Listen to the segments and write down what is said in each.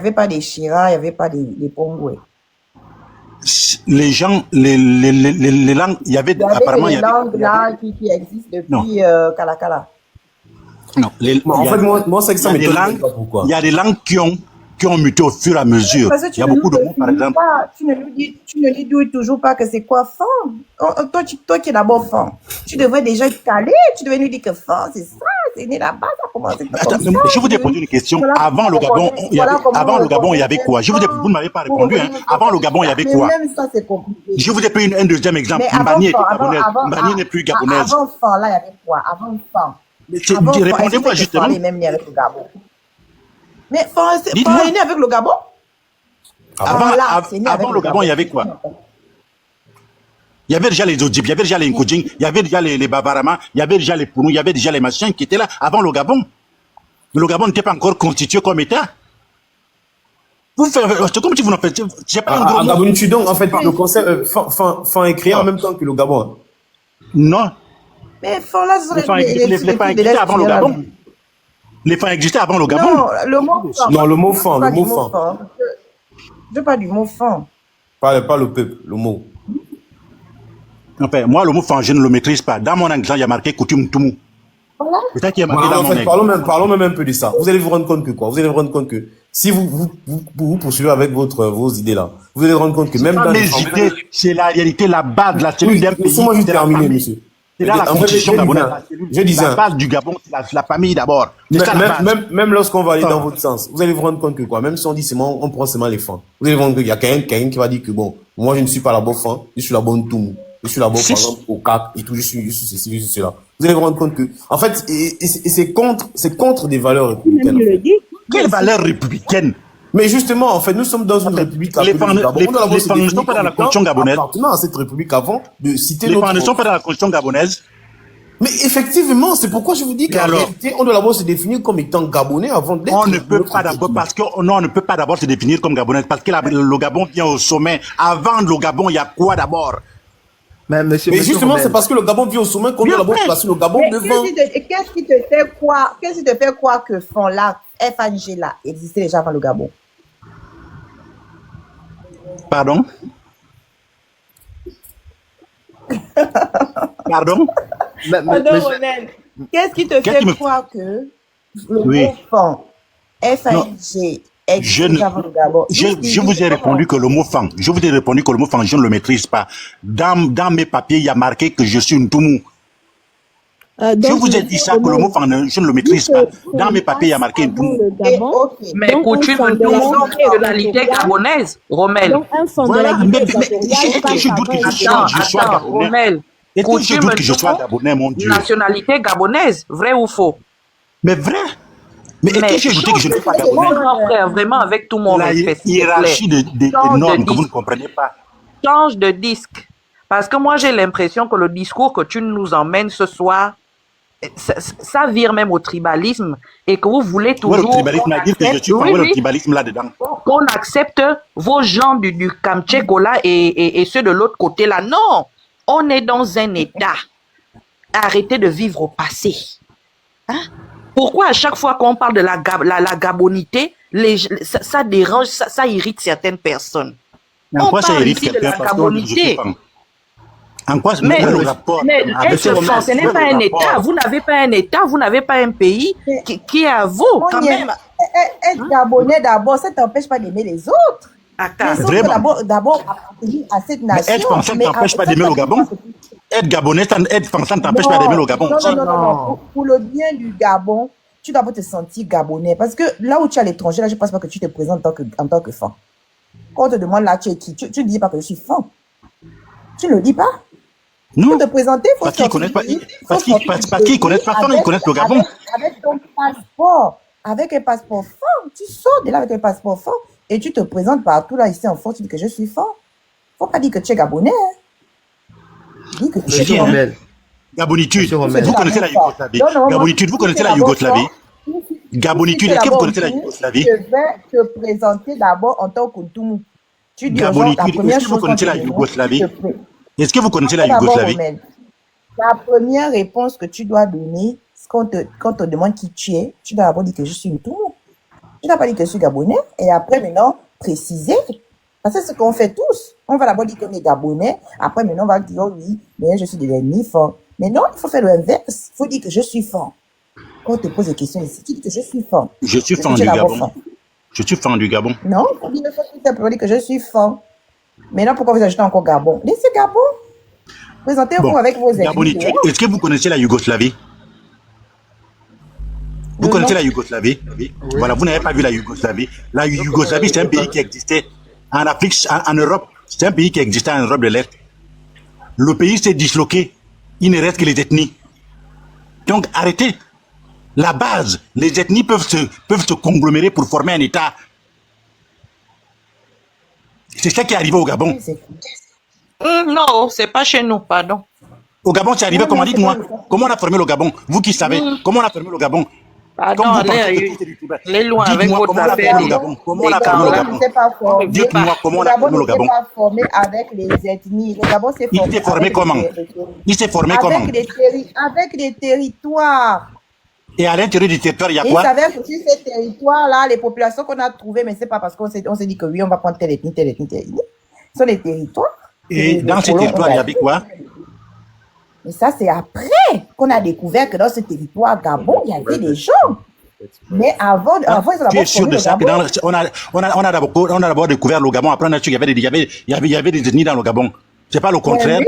avait pas des Chira, il n'y avait pas des Pongwe. Les gens, les langues, il y avait Il y avait apparemment, les langues là qui existent non, depuis Kalakala. non, En fait, moi c'est que ça il y a des m'étonne langues, pas pourquoi. il y a des langues qui ont muté au fur et à mesure. Parce que Il y a beaucoup de mots, par exemple. tu ne lui dis toujours pas que c'est quoi fan. Toi qui es d'abord fan, tu devrais déjà te caler, tu devrais lui dire que fan, c'est ça, c'est né là-bas, ça a commencé comme Attends, ça. je vous ai posé une question. Voilà Avant le Gabon, avant le Gabon, il y avait quoi? Vous ne m'avez pas répondu. Hein. Avant le Gabon, il y avait quoi? Mais même ça, c'est compliqué. Je vous ai pris un deuxième exemple. Mais Mbani était gabonaise. Mbani n'est plus gabonaise. Avant fan, là, il y avait quoi? Avant fan. Répondez-moi justement. Même né avec le Gabon. Mais fan est né avec le Gabon? Avant le Gabon, il y avait quoi? Il y avait déjà les Odib, il y avait déjà les Nkodjing, il y avait déjà les Babarama, il y avait déjà les Pounou, il y avait déjà les machins qui étaient là avant le Gabon. Mais le Gabon n'était pas encore constitué comme État. C'est comme si vous n'en faites pas un gros Gabon, tu donc, en fait, le concept fin est créé en même temps que le Gabon. Non. Mais fan là, les fins existaient avant le Gabon. Les fins existaient avant le Gabon. Non, le mot fan. Non, le mot fan. Je parle du mot fan. Pas le peuple, le mot. Enfin, moi, le mot fan, je ne le maîtrise pas. Dans mon accent, il y a marqué coutume toumou. Voilà. Peut-être qu'il y a marqué dans en mon fait, parlons même un peu de ça. Vous allez vous rendre compte que quoi? Vous allez vous rendre compte que si vous poursuivez avec vos idées là, vous allez vous rendre compte que même dans les idées, c'est la réalité, la base, la cellule d'un pays. Laissez-moi juste terminer, monsieur. C'est là la constitution gabonaise. Je disais. La base du Gabon, c'est la famille d'abord. Même lorsqu'on va aller dans votre sens, vous allez vous rendre compte que quoi? Même si on dit on prend seulement les fins. Vous allez vous rendre compte qu'il y a quelqu'un qui va dire que bon, moi je ne suis pas la bonne fin, je suis la bonne toumou. Je suis là-bas, par exemple, au CAC et tout, je suis ceci, je suis cela. Vous allez vous rendre compte que, en fait, c'est contre des valeurs républicaines. Quelles valeurs républicaines? Mais justement, en fait, nous sommes dans une république. Les femmes ne sont pas dans la constitution gabonaise. Appartenant à cette république avant de citer les femmes ne sont pas dans la constitution gabonaise. Mais effectivement, c'est pourquoi je vous dis qu'en réalité, on doit d'abord se définir comme étant gabonais avant d'être. On ne peut pas d'abord, parce que, non, on ne peut pas d'abord se définir comme gabonais, parce que le Gabon vient au sommet. Avant le Gabon, il y a quoi d'abord? Mais justement, c'est parce que le Gabon vient au sommet qu'on doit d'abord placer le Gabon devant. Qu'est-ce qui te fait croire que FAN là, FANG là, existait déjà avant le Gabon? Pardon? Pardon? Pardon, Ronel. Qu'est-ce qui te fait croire que le mot FAN, FANG, je vous ai répondu que le mot fan, je ne le maîtrise pas. Dans mes papiers, il y a marqué que je suis une toumou. Je vous ai dit ça, que le mot fan, je ne le maîtrise pas. Dans mes papiers, il y a marqué une toumou. Mais coutume de la nationalité gabonaise, Romel. Voilà, mais je doute que je sois gabonais. Romel, coutume de nationalité gabonaise, vrai ou faux? Mais vrai. Mais est-ce que je dis que je ne suis pas gabonais? Frère, vraiment, avec tout mon respect. La hiérarchie des normes que vous ne comprenez pas. Change de disque. Parce que moi, j'ai l'impression que le discours que tu nous emmènes ce soir, ça vire même au tribalisme et que vous voulez toujours... Ouais, le tribalisme, dire que je suis pas le tribalisme là-dedans. Qu'on accepte vos gens du Kamtcheko là et ceux de l'autre côté là. Non, on est dans un état. Arrêtez de vivre au passé. Hein? Pourquoi à chaque fois qu'on parle de la gabonité, ça dérange, ça irrite certaines personnes? Mais en quoi ça irrite quelqu'un? En quoi le rapport? Mais ce n'est pas un État. Vous n'avez pas un État, vous n'avez pas un pays qui est à vous quand même. Être gabonais d'abord, ça ne t'empêche pas d'aimer les autres. D'abord, à cette nation. Mais être français ne t'empêche pas d'aimer le Gabon? Être gabonais, être français ne t'empêche pas d'aimer le Gabon? Non. Pour le bien du Gabon, tu dois te sentir gabonais. Parce que là où tu es à l'étranger, là, je ne pense pas que tu te présentes en tant que fan. Quand on te demande là, tu es qui? Tu ne dis pas que je suis fan. Tu ne le dis pas? Non. Pour te présenter, il faut parce qu'ils connaissent pas. Parce qu'ils connaissent pas fan, ils connaissent le Gabon. Avec ton passeport, avec un passeport fan, tu sors de là avec un passeport fan et tu te présentes partout là, ici en France, tu dis que je suis fan. Faut pas dire que tu es gabonais. Dis que tu es gabonais. Gabonitude, vous connaissez la Yougoslavie. Gabonitude, vous connaissez la Yougoslavie. Gabonitude, est-ce que vous connaissez la Yougoslavie? Je vais te présenter d'abord en tant que Toumou. Gabonitude, est-ce que vous connaissez la Yougoslavie? Est-ce que vous connaissez la Yougoslavie? La première réponse que tu dois donner, quand on te demande qui tu es, tu dois d'abord dire que je suis une Toumou. Tu n'as pas dit que je suis Gabonais et après maintenant préciser. Parce que c'est ce qu'on fait tous. On va d'abord dire qu'on est Gabonais, après maintenant on va dire oh oui, mais je suis de l'ennemi fort. Mais non, il faut faire l'inverse. Il faut dire que je suis fort. Quand on te pose des questions ici, tu dis que je suis fort. Je suis fan du Gabon. Je suis fan du Gabon. Non, il faut tout simplement dire que je suis fort. Maintenant, pourquoi vous ajoutez encore Gabon? Laissez Gabon. Présentez-vous avec vos ennemis. Est-ce que vous connaissez la Yougoslavie? Vous connaissez la Yougoslavie? Voilà, vous n'avez pas vu la Yougoslavie. La Yougoslavie, c'est un pays qui existait en Afrique, en Europe. C'est un pays qui existait en Europe de l'Est. Le pays s'est disloqué. Il ne reste que les ethnies. Donc, arrêtez. La base, les ethnies peuvent se conglomérer pour former un État. C'est ça qui est arrivé au Gabon. Non, c'est pas chez nous, pardon. Au Gabon, c'est arrivé, comment dites-moi? Comment on a formé le Gabon? Vous qui savez, comment on a formé le Gabon? Pardon, allez loin avec votre affaire. Comment on a formé le Gabon? Dites-moi comment on a formé le Gabon. Il n'était pas formé avec les ethnies. Le Gabon s'est formé. Il s'est formé comment? Il s'est formé comment? Avec les territoires. Et à l'intérieur du territoire, il y a quoi? Il s'avère que sur ces territoires-là, les populations qu'on a trouvées, mais ce n'est pas parce qu'on s'est dit que oui, on va prendre telle ethnie, telle ethnie, telle ethnie. Ce sont les territoires. Et dans ces territoires, il y avait quoi? Mais ça, c'est après qu'on a découvert que dans ce territoire Gabon, il y avait des gens. Mais avant ils ont tu es sûr de ça? On a d'abord découvert le Gabon. Après, on a su qu'il y avait des ethnies dans le Gabon. C'est pas le contraire?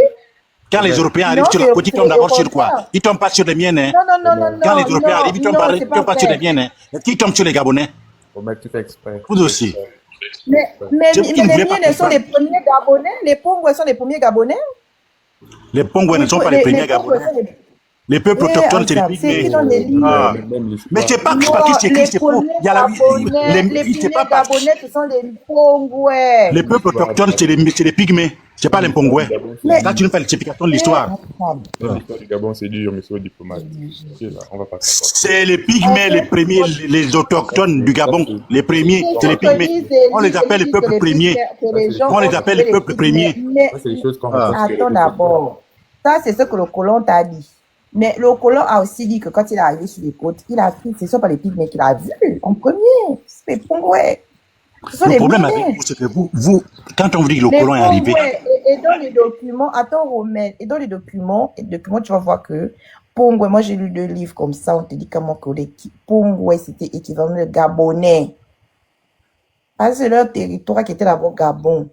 Quand les Européens arrivent sur la côte, ils tombent d'abord sur quoi? Ils tombent pas sur les miennes. Hein? Non. Quand les Européens arrivent, ils tombent pas sur les miennes. Hein? Qui tombe sur les Gabonais? Vous aussi. Mais les miennes sont les premiers Gabonais. Les Pongouais sont les premiers Gabonais. Les Pongouais ne sont pas les premiers Gabonais. Les peuples autochtones, c'est les pygmées. Mais c'est pas parce qu'ils s'écrivent, c'est faux. Il y a les Gabonais, ce sont les Pongouais. Les peuples autochtones, c'est les pygmées. C'est pas les Pongouais. Là, tu nous fais l'explication de l'histoire. L'histoire du Gabon, c'est dur, monsieur le diplomate. C'est les pygmées, les premiers, les autochtones du Gabon. Les premiers, c'est les pygmées. On les appelle les peuples premiers. On les appelle les peuples premiers. Attends d'abord. Ça, c'est ce que le colon t'a dit. Mais le colon a aussi dit que quand il est arrivé sur les côtes, il a pris, ce ne sont pas les pygmées qu'il a vus en premier. C'est les Pongouais. Le problème avec vous, c'est que vous, quand on vous dit que le colon est arrivé. Et dans les documents, attends, Romain, et dans les documents, tu vas voir que Pongouais, moi j'ai lu 2 livres comme ça, on te dit comment que les Pongouais, c'était équivalent de Gabonais. Parce que c'est leur territoire qui était d'abord Gabon,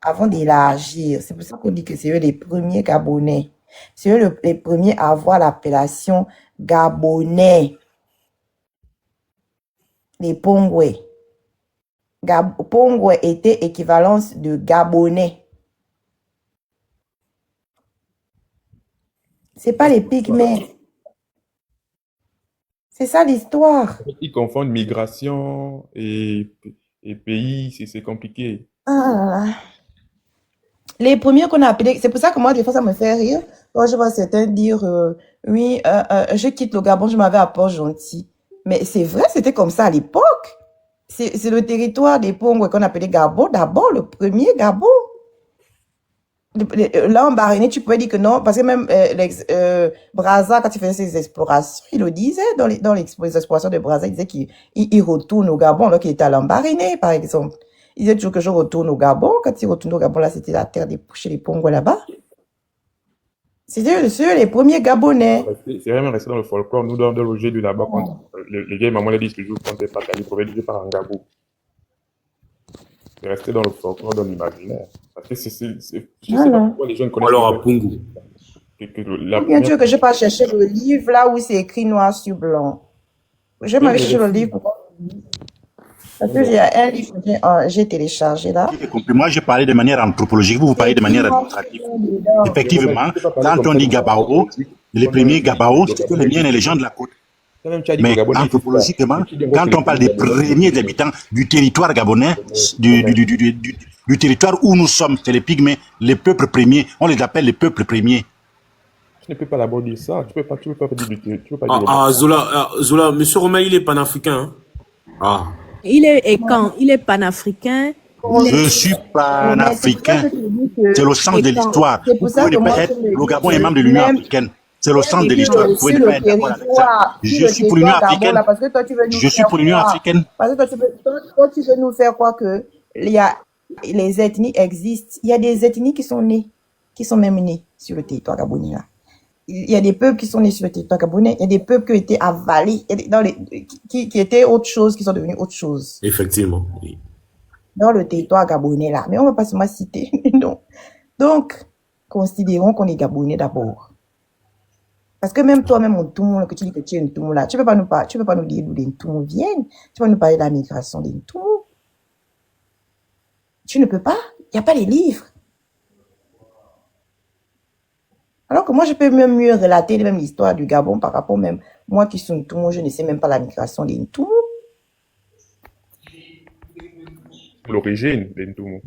avant d'élargir. C'est pour ça qu'on dit que c'est eux les premiers Gabonais. C'est eux les premiers à avoir l'appellation Gabonais. Les Pongouais. Pongouais était équivalence de Gabonais. C'est pas les pygmées. C'est ça l'histoire. Ils confondent migration et pays, c'est compliqué. Les premiers qu'on a appelés, c'est pour ça que moi, des fois, ça me fait rire. Quand je vois certains dire, oui, je quitte le Gabon, je m'avais à Port-Gentil. Mais c'est vrai, c'était comme ça à l'époque. C'est le territoire des Pongouais qu'on appelait Gabon, d'abord, le premier Gabon. Là, en Baréné, tu pouvais dire que non, parce que même Brazza, quand il faisait ses explorations, il le disait dans les explorations de Brazza, il disait qu'il retourne au Gabon, alors qu'il était à l'Ambaréné, par exemple. Il disait toujours que je retourne au Gabon. Quand il retourne au Gabon, là, c'était la terre chez les Pongouais là-bas. C'était les premiers Gabonais. C'est vraiment resté dans le folklore. Nous, dans le jeu de là-bas, les vieilles mamans disent toujours quand t'es pas calé, pour dire par un Gabon. C'est resté dans le folklore, dans l'imaginaire. Parce que je sais pas pourquoi les gens connaissent. Alors à Pungu. Bien sûr que je vais pas chercher le livre là où c'est écrit noir sur blanc. Je vais m'aller chercher le livre. Parce que j'ai un livre que j'ai téléchargé là. Moi, je parlais de manière anthropologique, vous parlez de manière administrative. Effectivement, quand on dit Gabao, les premiers Gabao, c'était les miens et les gens de la côte. Mais anthropologiquement, quand on parle des premiers habitants du territoire gabonais, du territoire où nous sommes, c'est les pygmées, les peuples premiers, on les appelle les peuples premiers. Tu ne peux pas d'abord dire ça, tu peux pas dire Zola, monsieur Romain, il est panafricain. Hein? Il est panafricain. Je suis panafricain. C'est le sens de l'histoire. Vous pouvez le Gabon est membre de l'Union africaine. C'est le centre de l'histoire. Vous pouvez ne pas être d'accord avec ça. Je suis pour l'Union africaine. Là, parce que toi, tu veux nous Je suis pour l'Union africaine. Parce que toi, tu veux nous faire croire que les ethnies existent. Il y a des ethnies qui sont même nées sur le territoire gabonais. Là. Il y a des peuples qui sont nés sur le territoire gabonais. Il y a des peuples qui ont été avalés, qui étaient autre chose, qui sont devenus autre chose. Effectivement, oui. Dans le territoire gabonais là. Mais on ne va pas seulement citer. Donc, considérons qu'on est gabonais d'abord. Parce que même toi-même, en tout monde, que tu dis que tu es un tout là, tu peux pas nous dire d'où les Ntoumou viennent. Tu vas nous parler de la migration des Ntoumou. Tu ne peux pas. Il n'y a pas les livres. Alors que moi, je peux même mieux relater même l'histoire du Gabon par rapport même, moi qui suis Ntoumou, je ne sais même pas la migration des Ntoumou. L'origine des Ntoumou.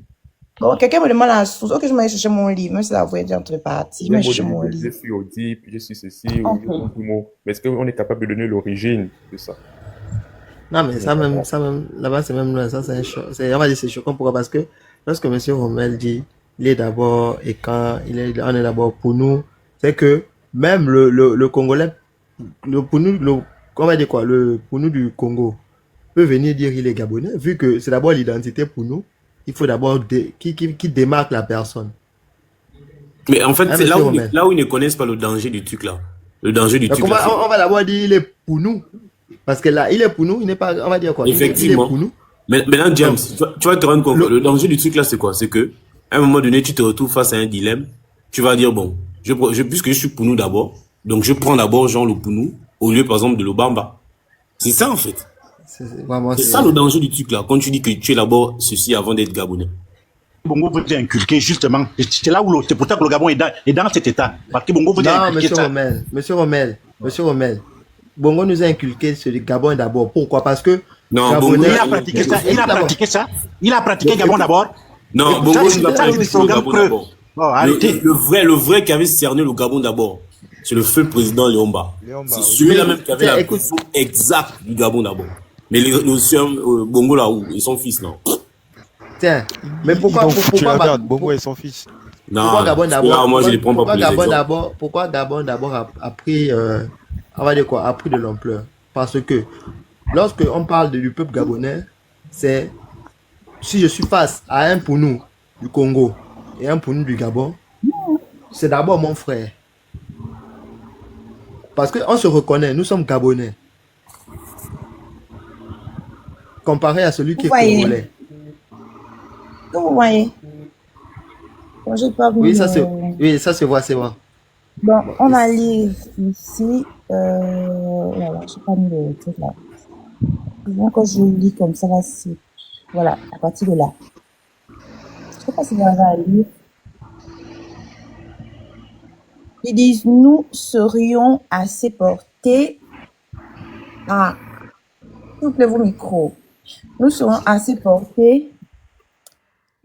Bon, quelqu'un me demande la source. Ok, je vais chercher mon livre, même si la voix est entre parties. Je vais chercher mon livre. Je suis Odip, je suis ceci, Ntoumou. Mais est-ce qu'on est capable de donner l'origine de ça? Non, mais ça même, là-bas, c'est même, ça, c'est un choc. On va dire c'est choquant. Pourquoi? Parce que lorsque M. Rommel dit, il est d'abord, et quand on est d'abord pour nous, c'est que même le Congolais, on va dire quoi, le Pounou du Congo peut venir dire qu'il est Gabonais, vu que c'est d'abord l'identité pour nous. Il faut d'abord qui démarque la personne. Mais en fait, c'est là où ils ne connaissent pas le danger du truc là. Le danger du truc là. On va d'abord dire il est pour nous. Parce que là, il est pour nous, il n'est pas, on va dire quoi. Effectivement. Il est pour nous. Maintenant, James, tu vas te rendre compte. Le danger du truc là, c'est quoi? C'est que, à un moment donné, tu te retrouves face à un dilemme. Tu vas dire, bon, puisque je suis pour nous d'abord, donc je prends d'abord Jean le pour nous, au lieu, par exemple, de l'Obamba. C'est ça, en fait. C'est ça le danger du truc là. Quand tu dis que tu es d'abord ceci avant d'être Gabonais. Bongo vous a inculqué justement. C'est là où c'est pour ça que le Gabon est dans cet état. Parce que Bongo vous a inculqué ça. Monsieur Rommel. Bongo nous a inculqué ce Gabon d'abord. Pourquoi? Parce que non, Gabonais, Bongo, il a pratiqué ça. Il a pratiqué Gabon d'abord. Non, Bongo nous a pratiqué le Gabon d'abord. Oh, arrêtez. Le vrai qui avait cerné le Gabon d'abord, c'est le feu président Léomba. C'est celui-là même qui avait la vision exacte du Gabon d'abord. Mais les Bongo là où ils sont fils, non. Tiens, mais pourquoi Bongo et son fils? Non, pourquoi Gabon d'abord? Moi je les prends pas pour les exemples. Pourquoi Gabon d'abord a pris on va dire quoi, a pris de l'ampleur? Parce que lorsque on parle du peuple gabonais, c'est si je suis face à un pour nous du Congo et un pour nous du Gabon, c'est d'abord mon frère. Parce qu'on se reconnaît, nous sommes Gabonais. Comparé à celui qui est congolais. Vous voyez? Bon, j'ai pas vu. Oui, ça se voit, c'est vrai. Bon, on va lire ici. Voilà, je n'ai pas mis le truc là. Quand je lis comme ça, là, c'est. Voilà, à partir de là. Je ne sais pas si vous avez à lire. Ils disent, nous serions assez portés à. S'il vous plaît, vos micros. Nous serons assez portés.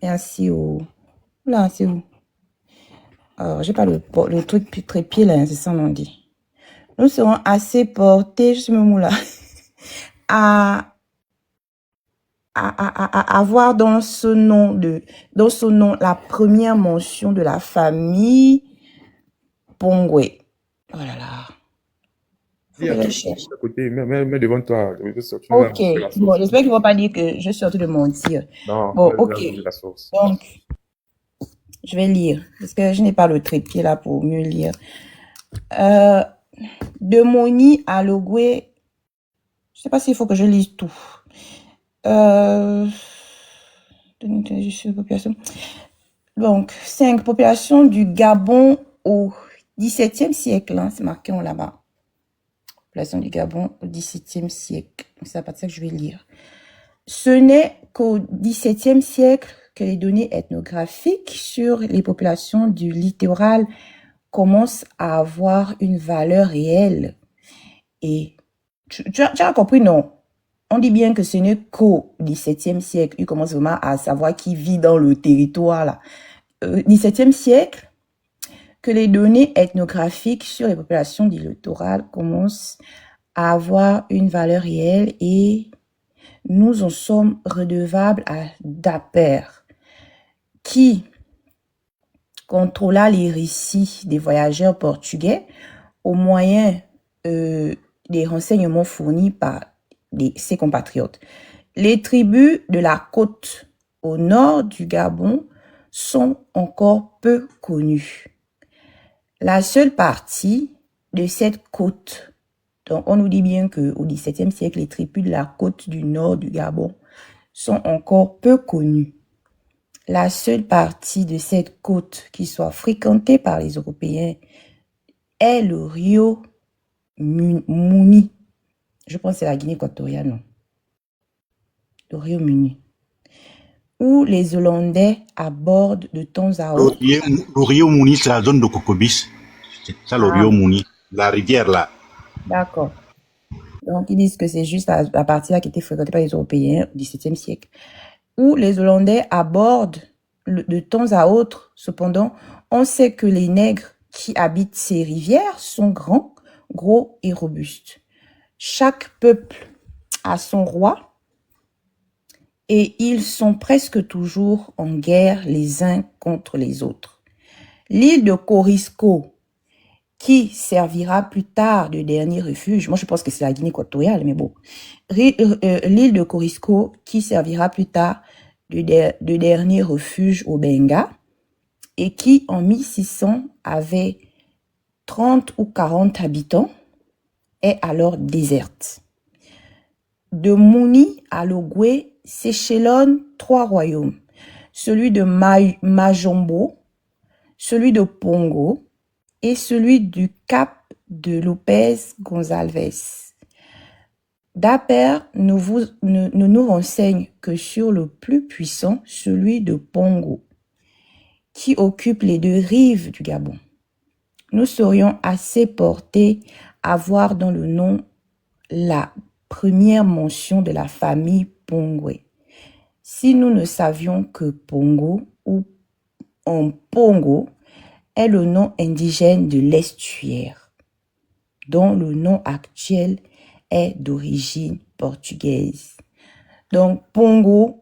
Merci où. Là, c'est où? Alors, j'ai pas le truc trépied là, c'est ça on dit. Nous serons assez portés, je suis même où là, à avoir dans ce nom la première mention de la famille Pongwe. Oh là là. À côté, mets devant toi. Ok, bon, j'espère qu'ils ne vont pas dire que je suis en train de mentir. Non, bon, ok. La source. Donc, je vais lire, parce que je n'ai pas le trépied là pour mieux lire. De Moni à Logoué, je ne sais pas s'il faut que je lise tout. Donc, 5 populations du Gabon au XVIIe siècle, hein, c'est marqué en là-bas. Population du Gabon au XVIIe siècle. C'est à partir de ça que je vais lire. Ce n'est qu'au XVIIe siècle que les données ethnographiques sur les populations du littoral commencent à avoir une valeur réelle. Et tu as compris, non? On dit bien que ce n'est qu'au XVIIe siècle, il commence vraiment à savoir qui vit dans le territoire là. XVIIe siècle, que les données ethnographiques sur les populations du littoral commencent à avoir une valeur réelle et nous en sommes redevables à Dapper, qui contrôla les récits des voyageurs portugais au moyen des renseignements fournis par ses compatriotes, les tribus de la côte au nord du Gabon sont encore peu connues. La seule partie de cette côte, donc on nous dit bien qu'au XVIIe siècle, les tribus de la côte du nord du Gabon sont encore peu connues. La seule partie de cette côte qui soit fréquentée par les Européens est le Rio Muni. Je pense que c'est la Guinée équatoriale, non? Le Rio Muni. Où les Hollandais abordent de temps à autre. Le Rio Muni, c'est la zone de Cocobis. C'est ça le Rio Muni. La rivière là. D'accord. Donc, ils disent que c'est juste la partie là qui était fréquentée par les Européens au XVIIe siècle. Où les Hollandais abordent de temps à autre. Cependant, on sait que les nègres qui habitent ces rivières sont grands, gros et robustes. Chaque peuple a son roi et ils sont presque toujours en guerre les uns contre les autres. L'île de Corisco, qui servira plus tard de dernier refuge, moi je pense que c'est la Guinée équatoriale, mais bon, l'île de Corisco, qui servira plus tard de dernier refuge au Benga, et qui en 1600 avait 30 ou 40 habitants, est alors déserte. De Mouni à Logoué s'échelonnent 3 royaumes, celui de Majombo, celui de Pongo et celui du Cap de Lopez Gonzalves. Dapper nous renseigne que sur le plus puissant, celui de Pongo, qui occupe les 2 rives du Gabon, nous serions assez portés à voir dans le nom la première mention de la famille Pongwe. Si nous ne savions que Pongo ou Pongo est le nom indigène de l'estuaire, dont le nom actuel est d'origine portugaise. Donc, Pongo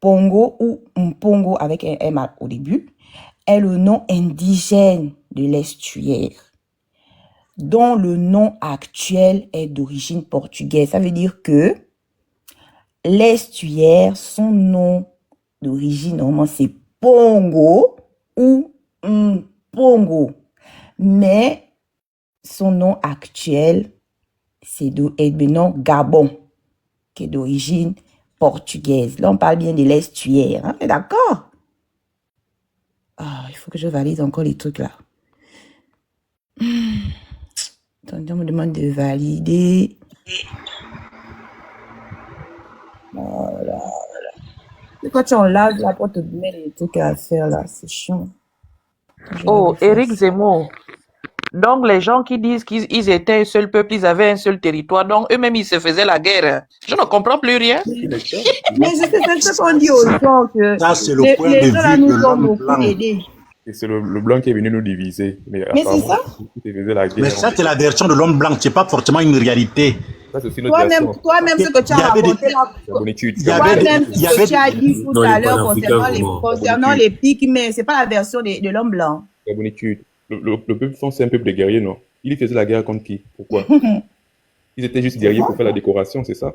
ou Mpongo avec un M au début, est le nom indigène de l'estuaire, dont le nom actuel est d'origine portugaise. Ça veut dire que l'estuaire, son nom d'origine, normalement, c'est Pongo ou Mpongo. Mais son nom actuel, c'est le nom Gabon, qui est d'origine portugaise. Là, on parle bien de l'estuaire. Hein? D'accord? Il faut que je valide encore les trucs là. Attendez, on me demande de valider. Voilà. Et quand tu en live là pour te donner les trucs à faire là, c'est chiant. Oh, Éric Zemmour. Donc, les gens qui disent qu'ils étaient un seul peuple, ils avaient un seul territoire, donc eux-mêmes, ils se faisaient la guerre. Je ne comprends plus rien. Mais c'est ce qu'on dit aux gens que ça, c'est le point de vue de l'homme blanc. Et c'est le blanc qui est venu nous diviser. Mais c'est ça. Mais ça, c'est la version de l'homme blanc. C'est pas forcément une réalité. Ça, c'est aussi notre version. Toi-même, ce que tu as raconté là. Toi-même, ce que tu as dit tout à l'heure concernant les pygmées, c'est pas la version de l'homme blanc. La bonitude. Le peuple français, c'est un peuple de guerriers, non? Ils faisaient la guerre contre qui? Pourquoi? Ils étaient juste guerriers pour faire la décoration, c'est ça?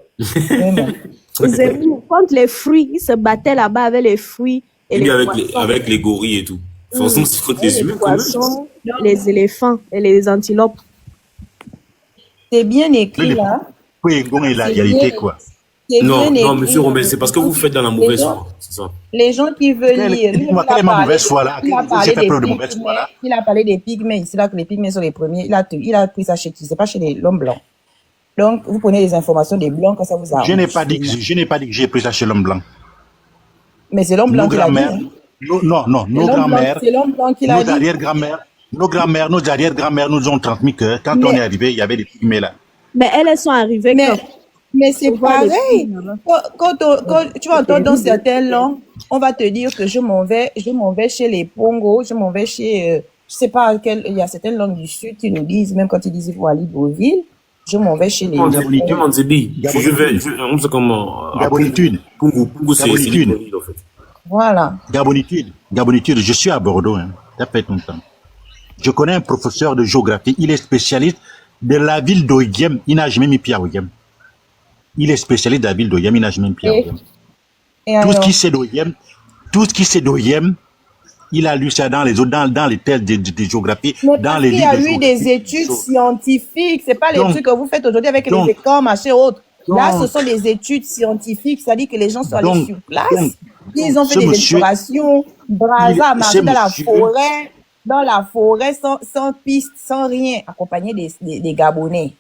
Contre les fruits, ils se battaient là-bas avec les fruits. Et avec les gorilles et tout. Forcément, c'est contre les humains, quand même. Les éléphants et les antilopes. C'est bien écrit là. Oui, et la réalité, quoi. Non, monsieur Rommel, c'est parce que vous faites dans la mauvaise foi, c'est ça. Les gens qui veulent lire. Quelle est ma mauvaise foi là? J'ai fait preuve de mauvaise foi là. Il a parlé des pygmées. C'est là que les pygmées sont les premiers. Il a pris ça chez qui? C'est pas chez l'homme blanc. Donc, vous prenez les informations des blancs quand ça vous arrange. Je n'ai pas dit que j'ai pris ça chez l'homme blanc. Mais c'est l'homme blanc qui l'a dit. Non, nos grands-mères, c'est l'homme blanc qui l'a dit. Nos arrière-grand-mères nous ont transmis que quand on est arrivé, il y avait des pygmées là. Mais elles sont arrivées mais c'est pareil. Quand tu vas entendre dans certaines langues, on va te dire que je m'en vais chez les Pongos, je m'en vais chez, je sais pas il y a certaines langues du sud qui nous disent, même quand ils disent il faut aller au ville, je m'en vais chez les Gabonitude. Voilà. Gabonitude, je suis à Bordeaux, hein. Ça fait longtemps. Je connais un professeur de géographie, il est spécialiste de la ville d'Oyem, il n'a jamais mis pied à Oyem. Il est spécialiste de la ville d'Oyem, il n'a jamais mis pied à Oyem. Tout ce qui c'est d'Oyem, il a lu ça dans les autres, dans les thèses de géographie, dans les livres. Il y a eu des études scientifiques, c'est pas les trucs que vous faites aujourd'hui avec les écoles, machin, autres. Là, ce sont des études scientifiques, c'est-à-dire que les gens sont allés sur place, ils ont fait des explorations, Brazza, marché dans la forêt, sans piste, sans rien, accompagné des Gabonais.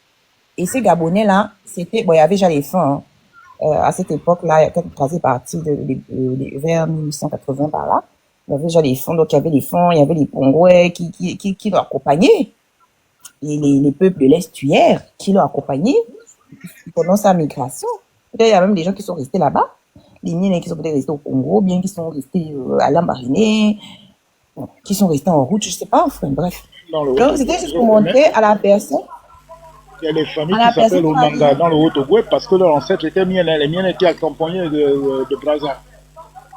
Et ces Gabonais-là, c'était, bon, il y avait déjà les fins, à cette époque-là, quand c'est parti vers 1880 par là, il y avait déjà les fonds, donc il y avait les fonds, il y avait les Pongouais qui l'ont accompagné, les peuples de l'estuaire qui l'ont accompagné pendant sa migration. Peut-être il y a même des gens qui sont restés là-bas, les miens qui sont peut-être restés au Congo, bien qui sont restés à Lambaréné, qui sont restés en route, je sais pas, enfin bref. Donc c'était juste pour montrer à la personne. Il y a des familles qui s'appellent Onanga dans le Haut-Ogooué parce que leurs ancêtres étaient miens, les miens étaient accompagnés de Brazza.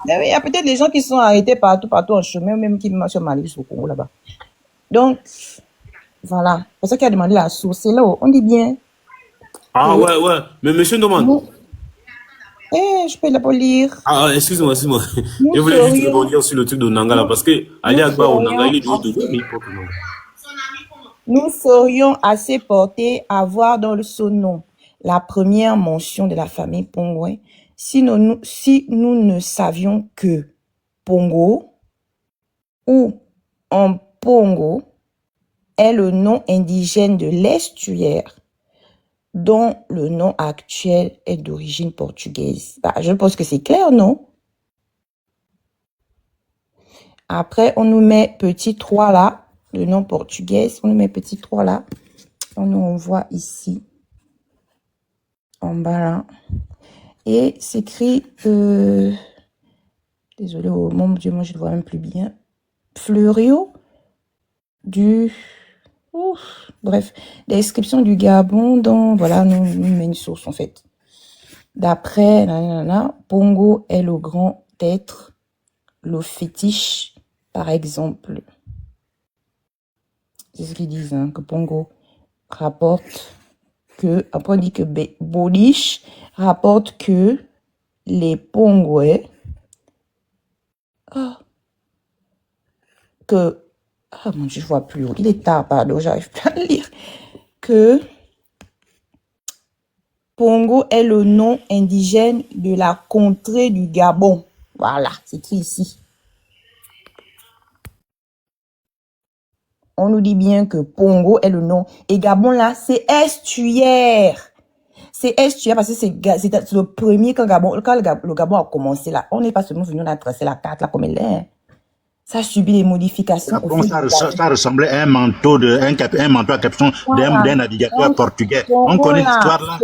Il y a peut-être des gens qui sont arrêtés partout en chemin, même qui sont malades au Congo là-bas. Donc, voilà. C'est pour ça qu'il a demandé la source. C'est là, on dit bien. Ah ouais. Mais monsieur Noman. Je peux la lire. Ah, excuse-moi. Je voulais juste rebondir sur le truc de Nanga là, parce que Ali Akbar au Nanga, il est toujours de mais il porte le Nanga. Nous serions assez portés à voir dans son nom la première mention de la famille Pongoué si nous ne savions que Pongo ou en Pongo est le nom indigène de l'estuaire dont le nom actuel est d'origine portugaise. Je pense que c'est clair, non? Après, on nous met petit 3 là, le nom portugais, on nous met petit 3 là. On voit ici, en bas là. Et c'est écrit, désolé, oh mon Dieu, moi je ne vois même plus bien. Fleurio bref, description du Gabon dans, voilà, nous met une source en fait. D'après, Pongo est le grand être, le fétiche, par exemple. C'est ce qu'ils disent, que Pongo rapporte que, après on dit que Boliche rapporte que les Pongouais, mon Dieu, je vois plus. Il est tard, pardon, j'arrive pas à lire. Que Pongo est le nom indigène de la contrée du Gabon. Voilà, c'est écrit ici. On nous dit bien que Pongo est le nom. Et Gabon, là, c'est estuaire. C'est estuaire parce que c'est le premier quand le Gabon a commencé là. On n'est pas seulement venu, on a tracé la carte là comme elle est. Ça a subi des modifications. Ça ressemblait à un manteau à capuchon d'un navigateur portugais. On connaît l'histoire là.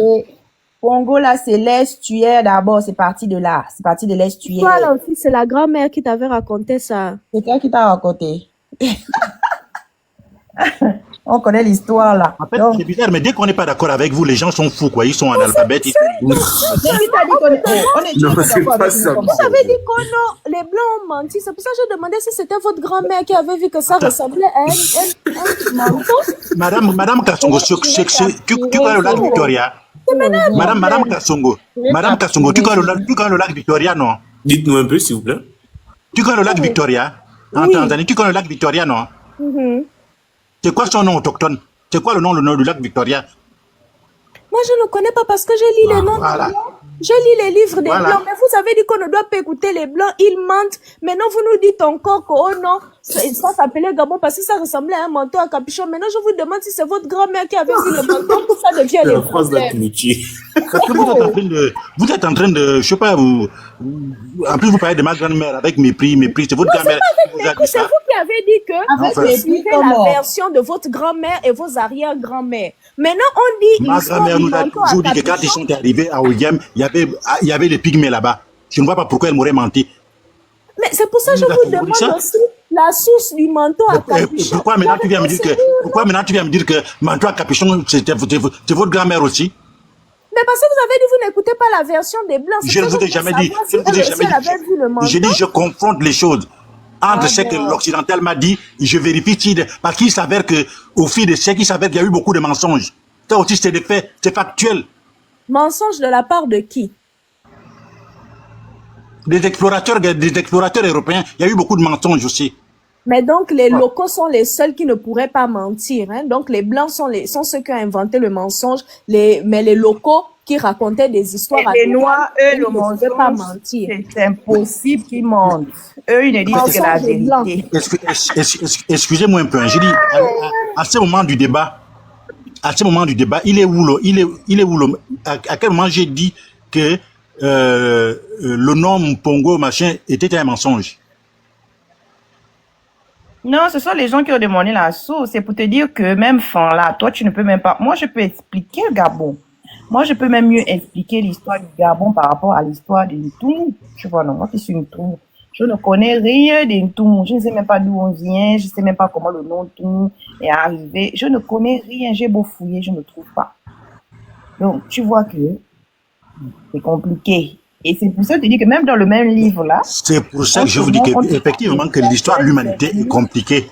Pongo là, c'est l'estuaire d'abord. C'est parti de là. C'est parti de l'estuaire. Toi là aussi, c'est la grand-mère qui t'avait raconté ça. C'est toi qui t'a raconté. On connaît l'histoire là. En fait, c'est bizarre, mais dès qu'on n'est pas d'accord avec vous, les gens sont fous, quoi. Ils sont analphabètes. Vous avez dit que les Blancs ont menti. C'est pour ça que je demandais si c'était votre grand-mère qui avait vu que ça ressemblait à un manteau. Madame Kassongo, tu connais le lac Victoria? Madame Kassongo, tu connais le lac Victoria, non? Dites-nous un peu, s'il vous plaît. Tu connais le lac Victoria? En Tanzanie, tu connais le lac Victoria, non? C'est quoi son nom autochtone? C'est quoi le nom du lac Victoria? Moi, je ne connais pas parce que je lis les noms des Blancs. Je lis les livres des Blancs. Mais vous avez dit qu'on ne doit pas écouter les Blancs. Ils mentent. Maintenant, vous nous dites encore que, oh non, ça s'appelait Gabon parce que ça ressemblait à un manteau à capuchon. Maintenant, je vous demande si c'est votre grand-mère qui avait vu le manteau pour ça devient les problèmes. Parce que vous êtes en train de, je sais pas, en plus vous parlez de ma grand-mère avec mépris, c'est votre grand-mère. C'est vous qui avez dit que vous suivez la version de votre grand-mère et vos arrière-grand-mères. Maintenant, on dit... Ma grand-mère nous a toujours dit que quand ils sont arrivés à Oyem, il y avait les pygmées là-bas. Je ne vois pas pourquoi elle m'aurait menti. Mais c'est pour ça que je vous demande aussi la source du manteau à capuchon. Pourquoi maintenant tu viens me dire que manteau à capuchon, c'est votre grand-mère aussi? Mais parce que vous avez dit que vous n'écoutez pas la version des Blancs. Je ne vous ai jamais dit. Je dis, je confronte les choses. entre ce que l'occidental m'a dit, je vérifie, parce qu'il s'avère que, au fil des siècles, il s'avère qu'il y a eu beaucoup de mensonges. Ça aussi, c'est des faits, c'est factuel. Mensonges de la part de qui? Des explorateurs européens, il y a eu beaucoup de mensonges aussi. Mais donc, les locaux sont les seuls qui ne pourraient pas mentir. Hein? Donc, les Blancs sont ceux qui ont inventé le mensonge, mais les locaux qui racontaient des histoires Les Noirs, eux, ils ne pouvaient pas mentir. C'est impossible qu'ils mentent. Eux, ils ne disent que la vérité. Excusez-moi un peu, hein. J'ai dit, à ce moment du débat, il est où à quel moment j'ai dit que le nom Pongo machin était un mensonge? Non, ce sont les gens qui ont demandé la source. C'est pour te dire que même fan là, toi, tu ne peux même pas. Moi, je peux expliquer le Gabon. Moi, je peux même mieux expliquer l'histoire du Gabon par rapport à l'histoire de Ntoumou. Tu vois, non, moi, je suis Ntoumou. Je ne connais rien de Ntoumou. Je ne sais même pas d'où on vient. Je ne sais même pas comment le nom Ntoumou est arrivé. Je ne connais rien. J'ai beau fouiller, je ne trouve pas. Donc, tu vois que c'est compliqué. Et c'est pour ça que je dis que même dans le même livre là. C'est pour ça que je vous dis qu'effectivement que l'histoire de l'humanité est compliquée.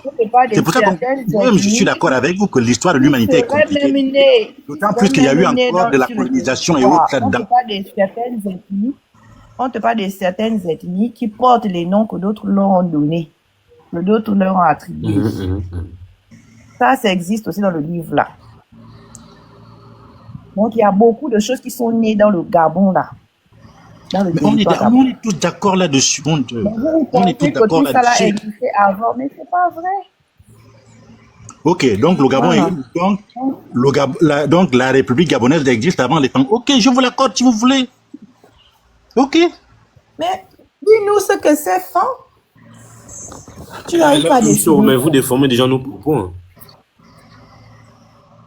C'est pour ça que moi-même je suis d'accord avec vous que l'histoire de l'humanité est compliquée. D'autant plus qu'il y a eu encore de la colonisation et autres là-dedans. On te parle de certaines ethnies qui portent les noms que d'autres leur ont donnés, que d'autres leur ont attribués. Ça existe aussi dans le livre là. Donc il y a beaucoup de choses qui sont nées dans le Gabon là. Mais on est tous d'accord là-dessus. On est tous d'accord là-dessus. Ça a existé avant, mais c'est pas vrai. Ok, donc le Gabon donc la République gabonaise existe avant les femmes. Ok, je vous l'accorde si vous voulez. Ok. Mais dis-nous ce que c'est fan. Tu n'arrives pas à définir. Mais vous déformez déjà nos propos. Hein.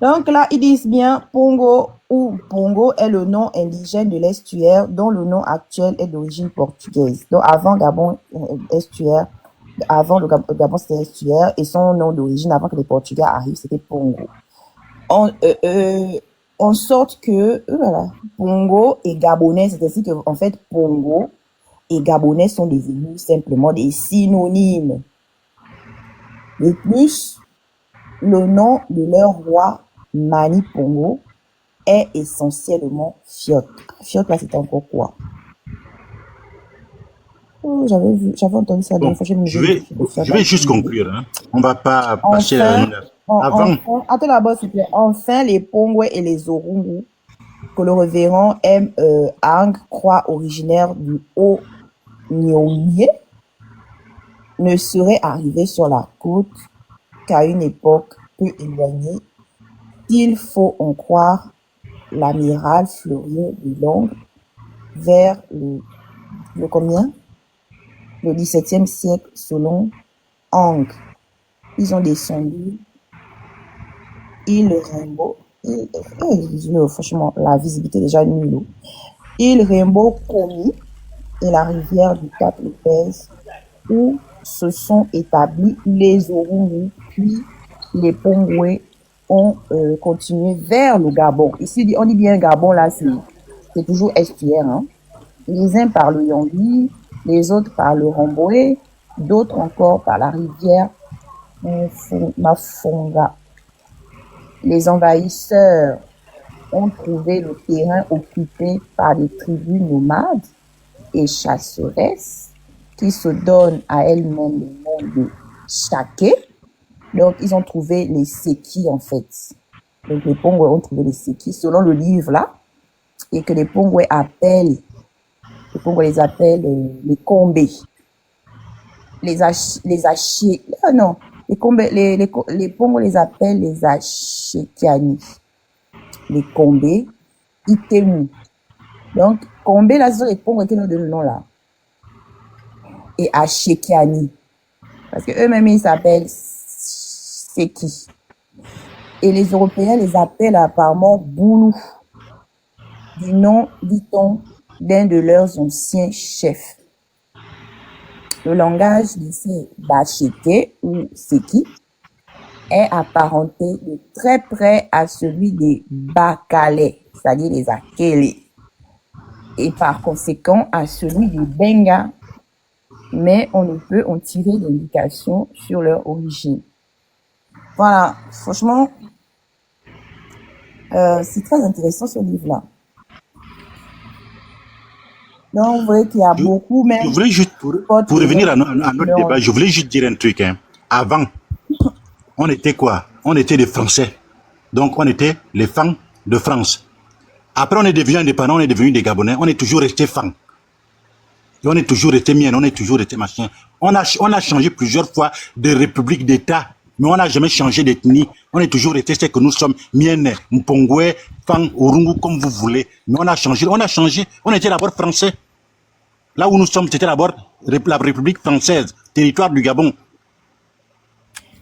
Donc là, ils disent bien Pongo ou Pongo est le nom indigène de l'estuaire dont le nom actuel est d'origine portugaise. Donc avant Gabon estuaire, avant le Gabon c'était estuaire et son nom d'origine avant que les Portugais arrivent c'était Pongo. En sorte que Pongo et Gabonais, c'est ainsi que en fait Pongo et Gabonais sont devenus simplement des synonymes. De plus, le nom de leur roi Mani Pongo est essentiellement Fiot. Fiot, là, c'était encore quoi? Oh, j'avais entendu ça. Bon, je vais juste conclure. Hein. On va pas passer la avant. Attends là-bas, s'il te plaît. Enfin, les Pongwe et les Orungu, que le révérend M. Ang croit originaire du Haut-Niouye, ne seraient arrivés sur la côte qu'à une époque peu éloignée. Il faut en croire l'amiral Fleuriot de Langres vers le combien? Le XVIIe siècle selon Ang. Ils ont descendu île Rimbaud. Franchement, la visibilité est déjà nulle. Île Rimbaud Komi et la rivière du Cap Lopez où se sont établis les Orungu, puis les Pongwe ont continué vers le Gabon. Ici, on dit bien Gabon, là, c'est toujours estuaire. Hein. Les uns par le Yangui, les autres par le Romboé, d'autres encore par la rivière Mafonga. Les envahisseurs ont trouvé le terrain occupé par des tribus nomades et chasseresses qui se donnent à elles-mêmes le nom de Chaké. Donc, ils ont trouvé les Sékis, en fait. Donc, les Pongwe ont trouvé les Sékis, selon le livre, là, et que les Pongwe les appellent les Kombé. Les Pongwe les appellent les Achékiani. Les Kombé, Itemu. Donc, Kombé, là, ce sont les Pongwe qui nous donnent le nom, là. Et Achékiani. Parce que eux-mêmes, ils s'appellent Séki. Et les Européens les appellent apparemment Boulou, du nom, dit-on, d'un de leurs anciens chefs. Le langage de ces Bachéké ou Séki est apparenté de très près à celui des Bakalais, c'est-à-dire les Akélés, et par conséquent à celui des Benga mais on ne peut en tirer d'indications sur leur origine. Voilà, franchement, c'est très intéressant ce livre-là. Donc, vous voyez qu'il y a beaucoup, même... Je voulais juste, pour revenir à notre débat, je voulais juste dire un truc. Hein. Avant, on était quoi? On était des Français. Donc, on était les fans de France. Après, on est devenu indépendants, on est devenu des Gabonais. On est toujours resté fans. Et on est toujours resté mien, on est toujours resté machin. On a changé plusieurs fois de république d'État, mais on n'a jamais changé d'ethnie. On est toujours resté ce que nous sommes, Mienne, Mpongwe, Fang, Orungu, comme vous voulez. Mais on a changé. On était d'abord français. Là où nous sommes, c'était d'abord la République française, territoire du Gabon.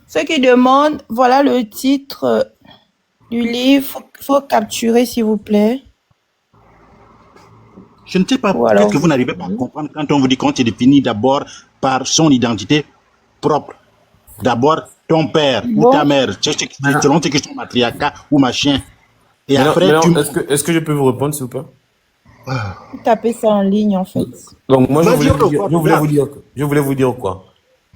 Ceux qui demandent, voilà le titre du livre. Faut capturer, s'il vous plaît. Je ne sais pas, peut-être que vous n'arrivez pas à comprendre quand on vous dit qu'on se définit d'abord par son identité propre. D'abord, ton père ou ta mère, selon tes questions matriarcat ou machin. Et après, est-ce que je peux vous répondre, s'il vous plaît? Vous tapez ça en ligne, en fait. Donc, moi, je voulais vous dire quoi?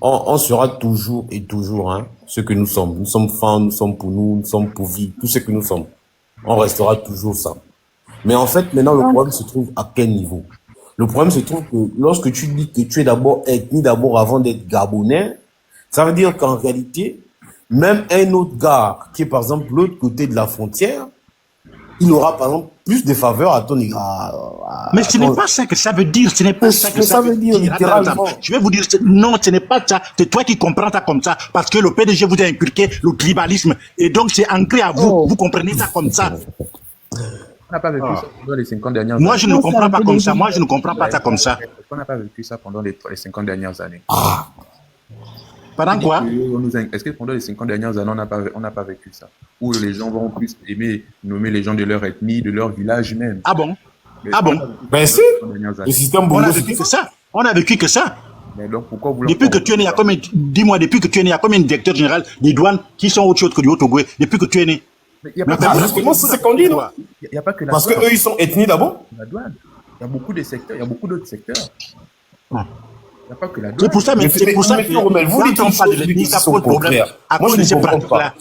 On sera toujours et toujours hein, ce que nous sommes. Nous sommes fans, nous sommes pour nous, nous sommes pour vivre, tout ce que nous sommes. On restera toujours ça. Mais en fait, maintenant, le problème se trouve à quel niveau? Le problème se trouve que lorsque tu dis que tu es d'abord ethnie d'abord avant d'être gabonais, ça veut dire qu'en réalité, même un autre gars qui est par exemple de l'autre côté de la frontière, il aura par exemple plus de faveurs à ton égard. Mais ce n'est pas ça que ça veut dire. Ce n'est pas ça que ça veut dire. Littéralement. Je vais vous dire, non, ce n'est pas ça. C'est toi qui comprends ça comme ça. Parce que le PDG vous a inculqué le tribalisme. Et donc, c'est ancré à vous. Vous comprenez ça comme ça. On n'a pas vécu ça pendant les 50 dernières années. Moi, je ne comprends pas comme ça. Moi, je ne comprends pas ça comme ça. On n'a pas vécu ça pendant les 50 dernières années. Pendant quoi? Est-ce que pendant les 50 dernières années, on n'a pas vécu ça? Où les gens vont plus aimer nommer les gens de leur ethnie, de leur village même. Ah bon? Ah bon? Ben si. Le système on a vécu que ça. On a vécu que ça. Mais donc, pourquoi vous depuis que tu es né, il y a combien, dis-moi, depuis que tu es né, il y a combien de directeurs généraux des douanes qui sont autre chose que du Haut-Togo depuis que tu es né? Il n'y a pas que c'est ce qu'on dit, non? Il n'y a pas que la Parce qu'eux, ils sont ethnies d'abord. La douane. Il y a beaucoup de secteurs, il y a beaucoup d'autres secteurs. Il n'y a pas que la douane. C'est pour ça, mais c'est pour ça que vous dites pas de l'ethnie, ça pose problème. Moi, je ne comprends pas.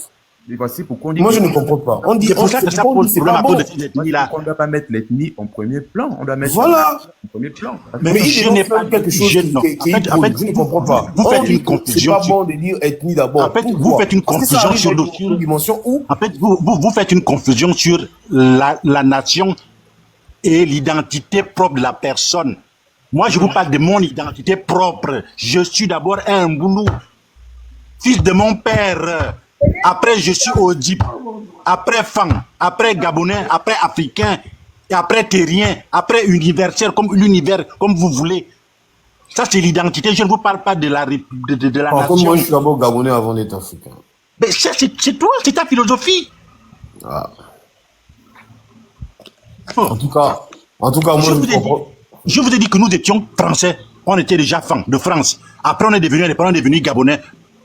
Et voici pourquoi on dit. Moi, je ne comprends pas. On dit c'est pour ça que ça pose problème à cause de cette ethnie-là. On ne doit pas mettre l'ethnie en premier plan. On doit mettre voilà. En premier plan. Mais je n'ai pas quelque chose qui est je ne comprends pas. Vous faites une confusion. C'est pas bon de dire ethnie d'abord. En fait, vous faites une confusion sur une dimension où. En fait, vous faites une confusion sur la nation et l'identité propre de la personne. Moi, je vous parle de mon identité propre. Je suis d'abord un Mboulou, fils de mon père. Après, je suis Odip. Après, Fang. Après, Gabonais. Après, Africain. Et après, Terrien. Après, universel, comme l'univers, comme vous voulez. Ça, c'est l'identité. Je ne vous parle pas de la nation. Moi, je suis d'abord Gabonais avant d'être Africain. Mais c'est toi, c'est ta philosophie. Ah. En tout cas, moi, je vous ai dit que nous étions français. On était déjà fans de France. Après, on est devenu indépendant, on est devenu Gabonais.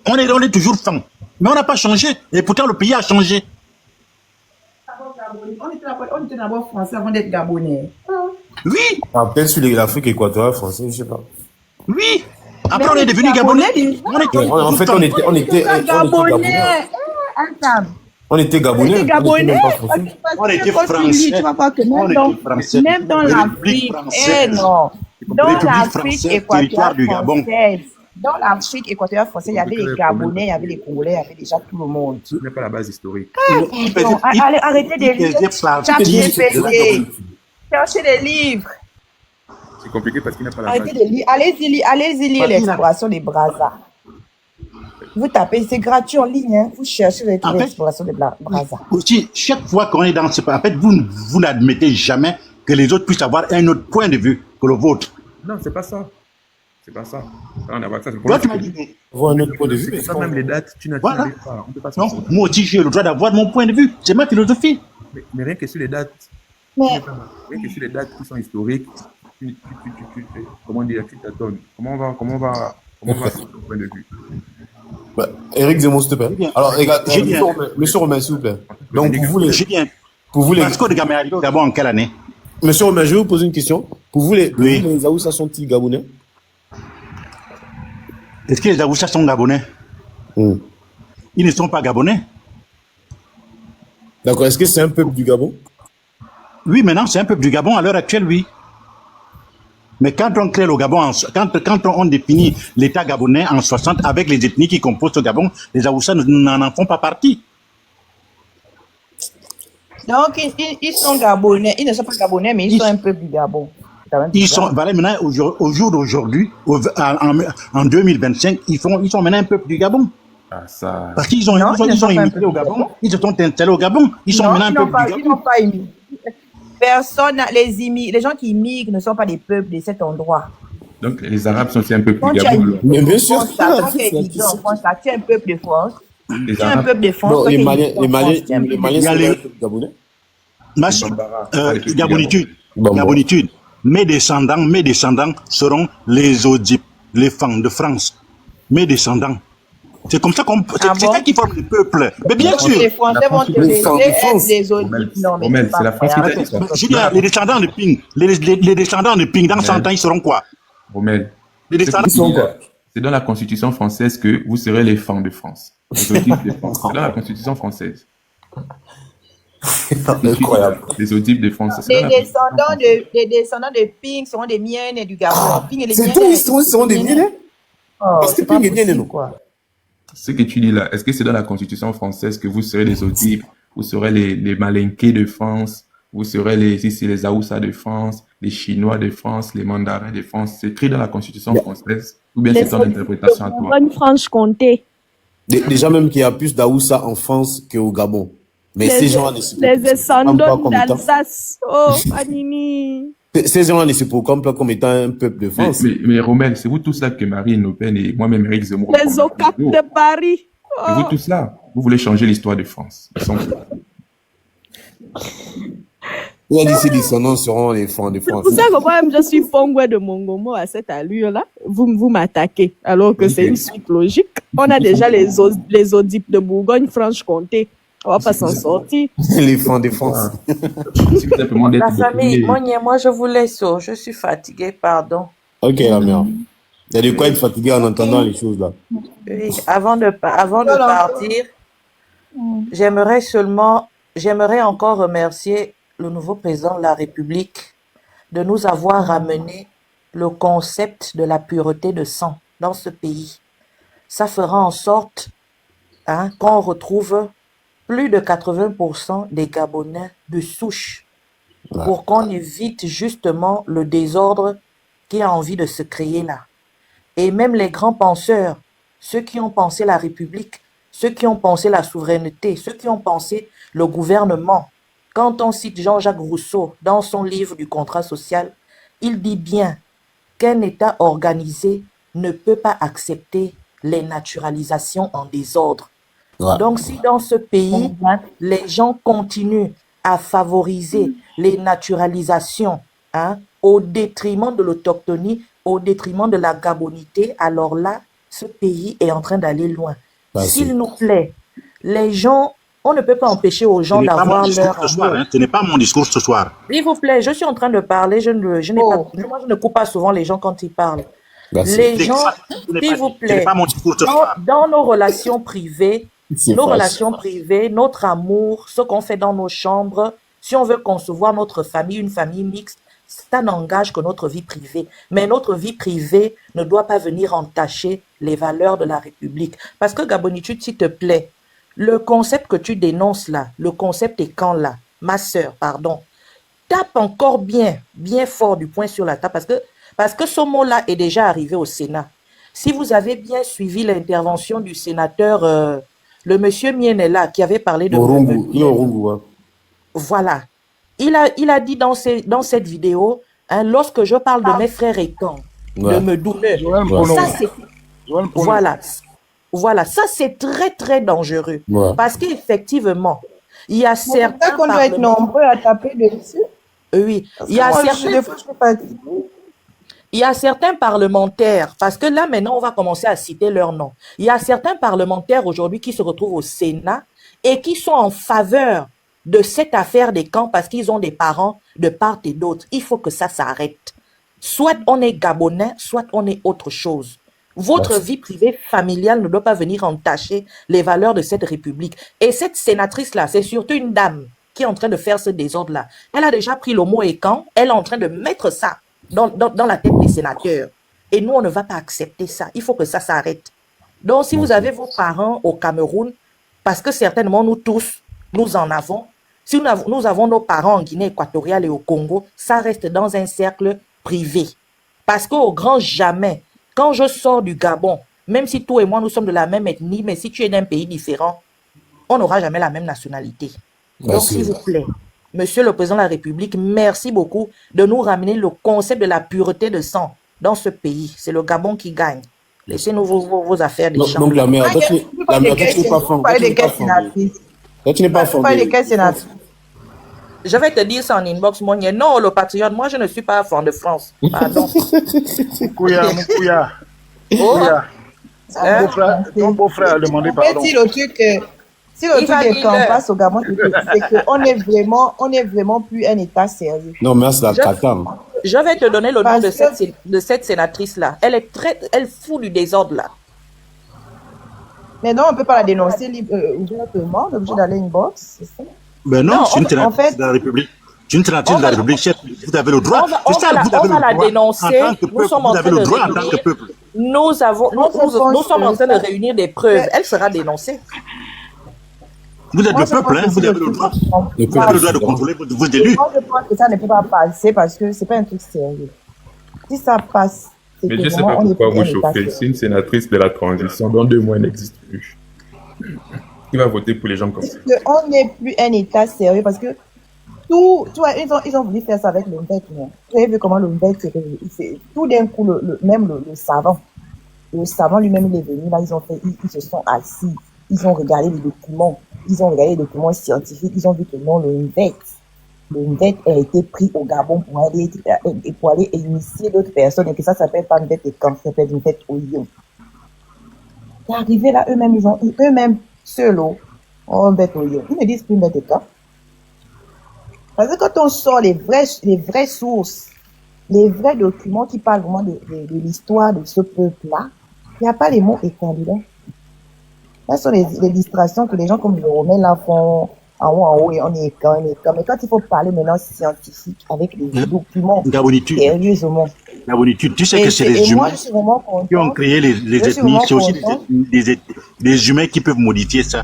On est toujours fans. Mais on n'a pas changé. Et pourtant, le pays a changé. On était d'abord français avant d'être gabonais. Oui. Peut-être sur l'Afrique équatoriale française, je ne sais pas. Oui. Après, on est devenu gabonais. En fait, on était gabonais. On était gabonais. On était français. Tu vas voir que même dans l'Afrique, dans l'Afrique équatoriale française, dans l'Afrique équatoriale française, il y avait les Gabonais, il y avait les Congolais, il y avait déjà tout le monde. Ce n'est pas la base historique. Arrêtez de lire. Cherchez des livres. C'est compliqué parce qu'il n'y a pas la base. Allez-y lire l'exploration des Brazza. Vous tapez, c'est gratuit en ligne, hein. Vous cherchez l'exploration des Brazza. Aussi, chaque fois qu'on est dans ce pays, en fait, vous n'admettez jamais que les autres puissent avoir un autre point de vue que le vôtre. Non, c'est pas ça. C'est pas ça. On a ça. Toi, tu m'as dit. Avoir un autre point de vue. C'est ça, même les dates, tu n'as voilà. pas. On peut pas donc, moi aussi, j'ai le droit d'avoir mon point de vue. C'est ma philosophie. Mais rien que sur les dates. Rien que sur les dates qui sont historiques, comment dire, tu t'attends. Comment on va sur ton point de vue. Éric Zemmour, s'il te plaît. Alors, monsieur Romain, s'il vous plaît. Donc, pour vous les. Vasco de Gama est arrivé d'abord en quelle année? Monsieur Romain, je vais vous poser une question. Pour vous, les Aoussa sont-ils gabonais? Est-ce que les Aoussa sont gabonais? Ils ne sont pas gabonais. D'accord. Est-ce que c'est un peuple du Gabon? Oui, maintenant, c'est un peuple du Gabon à l'heure actuelle, oui. Mais quand on crée le Gabon, quand on définit l'État gabonais en 60 avec les ethnies qui composent ce Gabon, les Aoussa n'en font pas partie. Donc, ils sont gabonais. Ils ne sont pas gabonais, mais ils sont un peuple du Gabon. Ils sont, voilà, maintenant, au jour d'aujourd'hui, en 2025, ils sont maintenant un peuple du Gabon. Ah, ça. Parce qu'ils ont immigré au Gabon, ils se sont installés au Gabon, ils sont maintenant un peuple du Gabon. Ils n'ont pas immigré. Personne, les gens qui immigrent ne sont pas des peuples de cet endroit. Donc, les Arabes sont aussi un peuple Quand du tu as Gabon. immigré Mais bien en sûr. France, quand tu es immigré en France, tu es un peuple de France. Les Tu es un Arabes, peuple de France. Non, toi, les tu es Maliens, immigré en France, tu es un peuple de sont Il y a les- un peuple gabonais. Gabonitude, Bon. Gabonitude. Mes descendants seront les Audipes, les Fang de France. Mes descendants. C'est comme ça c'est ça qui forme le peuple. Mais bien sûr. Les Français vont te laisser être des audits. Non, mais Rommel, c'est la France qui t'a dit ça. Je dis, les descendants de Ping, les descendants de Ping, dans 100 ans, ils seront quoi? Rommel, Les descendants. Ils sont quoi? c'est dans la Constitution française que vous serez les Fangs de France. Les Audipes de France. C'est dans la Constitution française. Incroyable. Les Audipes de France. c'est Les dans la Constitution descendants de Ping seront des miennes et du Gabon. Ping et les C'est miennes. tout, ils seront des Miennes. Oh, Parce que c'est pas Ping est mienne, possible, non? quoi. Ce que tu dis là, est-ce que c'est dans la Constitution française que vous serez les Audipes, vous serez les Malinqués de France, vous serez les Aoussa de France, les Chinois de France, les Mandarins de France? C'est écrit dans la Constitution française ou bien c'est ton interprétation à toi? Bourgogne-Franche-Comté. Déjà même qu'il y a plus d'Aoussa en France qu'au Gabon. Mais ces gens-là ne se Les proclament pas descendants comme étant... d'Alsace. Oh, Anini. Ces gens-là ne se proclament pas comme étant un peuple de France. Mais Rommel, c'est vous tous là que Marine Le Pen et moi-même Eric Zemmour. Les OCAP de Paris. C'est vous tous là. Vous voulez changer l'histoire de France. Ils sont... On a dit ces descendants seront les Francs de France. Vous savez que moi-même, je suis Pongwe de Mongomo à cette allure-là. Vous m'attaquez, alors que c'est une suite logique. On a déjà les Audipes de Bourgogne-Franche-Comté. On va pas s'en sortir. Les Francs de France. C'est simplement d'être La famille, détourné. moi je vous laisse. Je suis fatiguée, pardon. Ok, la mère. Il y a de quoi être fatigué en entendant les choses là. Oui, avant de partir, j'aimerais encore remercier le nouveau président de la République de nous avoir ramené le concept de la pureté de sang dans ce pays. Ça fera en sorte qu'on retrouve plus de 80% des Gabonais de souche pour qu'on évite justement le désordre qui a envie de se créer là. Et même les grands penseurs, ceux qui ont pensé la République, ceux qui ont pensé la souveraineté, ceux qui ont pensé le gouvernement. Quand on cite Jean-Jacques Rousseau dans son livre du contrat social, il dit bien qu'un État organisé ne peut pas accepter les naturalisations en désordre. Ouais. Donc si dans ce pays, les gens continuent à favoriser les naturalisations au détriment de l'autochtonie, au détriment de la gabonité, alors là, ce pays est en train d'aller loin. S'il nous plaît, les gens, on ne peut pas empêcher aux gens d'avoir leur amour. Ce n'est pas mon discours ce soir. S'il vous plaît, je suis en train de parler, moi je ne coupe pas souvent les gens quand ils parlent. Merci. Les gens, s'il vous plaît, dans nos relations privées, notre amour, ce qu'on fait dans nos chambres, si on veut concevoir notre famille, une famille mixte, ça n'engage que notre vie privée. Mais notre vie privée ne doit pas venir entacher les valeurs de la République. Parce que Gabonitude, s'il te plaît, le concept que tu dénonces là, le concept est quand là, ma sœur, pardon, tape encore bien fort du poing sur la table parce que ce mot-là est déjà arrivé au Sénat. Si vous avez bien suivi l'intervention du sénateur, le monsieur Mienela, qui avait parlé de... Voilà. Il a dit dans cette vidéo, lorsque je parle de mes frères et camps, de me donner, ça c'est... Voilà, ça c'est très très dangereux. Parce qu'effectivement, il y a certains... qu'on doit être nombreux à taper dessus. Oui, il y a certains parlementaires, parce que là maintenant on va commencer à citer leurs noms. Il y a certains parlementaires aujourd'hui qui se retrouvent au Sénat et qui sont en faveur de cette affaire des camps parce qu'ils ont des parents de part et d'autre. Il faut que ça s'arrête. Soit on est Gabonais, soit on est autre chose. Votre vie privée familiale ne doit pas venir entacher les valeurs de cette République. Et cette sénatrice-là, c'est surtout une dame qui est en train de faire ce désordre-là. Elle a déjà pris le mot écan, elle est en train de mettre ça dans la tête des sénateurs. Et nous, on ne va pas accepter ça. Il faut que ça s'arrête. Donc, si vous avez vos parents au Cameroun, parce que certainement nous tous, nous en avons, si nous avons nos parents en Guinée équatoriale et au Congo, ça reste dans un cercle privé. Parce qu'au grand jamais, quand je sors du Gabon, même si toi et moi, nous sommes de la même ethnie, mais si tu es d'un pays différent, on n'aura jamais la même nationalité. Donc, s'il vous plaît, Monsieur le Président de la République, merci beaucoup de nous ramener le concept de la pureté de sang dans ce pays. C'est le Gabon qui gagne. Laissez-nous vos affaires des gens. Donc, la mère, toi, tu n'es pas fan. Toi, tu n'es pas fan. Je vais te dire ça en inbox, mon gars. Non, le patriote, moi, je ne suis pas fan de France. Pardon. Mouya. Ton beau-frère a demandé pardon. Si le truc est qu'on passe au Gabon, c'est qu'on est vraiment plus un État sérieux. Non, mais c'est la cata. Je vais te donner le nom de cette sénatrice-là. Elle fout du désordre là. Mais non, on ne peut pas la dénoncer ouvertement. On est obligé d'aller inbox, c'est ça? Ben non, c'est une sénatrice de la République. C'est une sénatrice de la République, chef. Vous avez le droit. On va la dénoncer. Nous sommes en train de réunir. Nous sommes en train de réunir des preuves. Elle sera dénoncée. Vous êtes le peuple, hein, vous avez le droit. Vous avez le droit de contrôler vos élus. Moi, je pense que ça ne peut pas passer parce que c'est pas un truc sérieux. Si ça passe, c'est mais je ne sais pas pourquoi vous chauffez. C'est une sénatrice de la transition. Dans 2 mois, elle n'existe plus. Qui va voter pour les gens comme ça? On n'est plus un État sérieux parce que ils ont voulu faire ça avec le MVET. Vous avez vu comment le MVET, c'est tout d'un coup, même le savant. Le savant lui-même, il est venu là, ils se sont assis, ils ont regardé les documents. Ils ont regardé les documents scientifiques, ils ont vu que non, le MVET a été pris au Gabon pour aller initier d'autres personnes et que ça s'appelle pas MVET et quand ça s'appelle MVET Oyo. C'est arrivé là, eux-mêmes seuls, MVET Oyo. Ils ne disent plus MVET et quand. Parce que quand on sort les vraies sources, les vrais documents qui parlent vraiment de l'histoire de ce peuple-là, il n'y a pas les mots et candidats. Ce sont les distractions que les gens comme le Romain là font en haut et on est quand. Mais quand il faut parler maintenant scientifique avec les documents sérieusement. Tu sais que c'est les humains qui ont créé les ethnies. C'est aussi des humains qui peuvent modifier ça.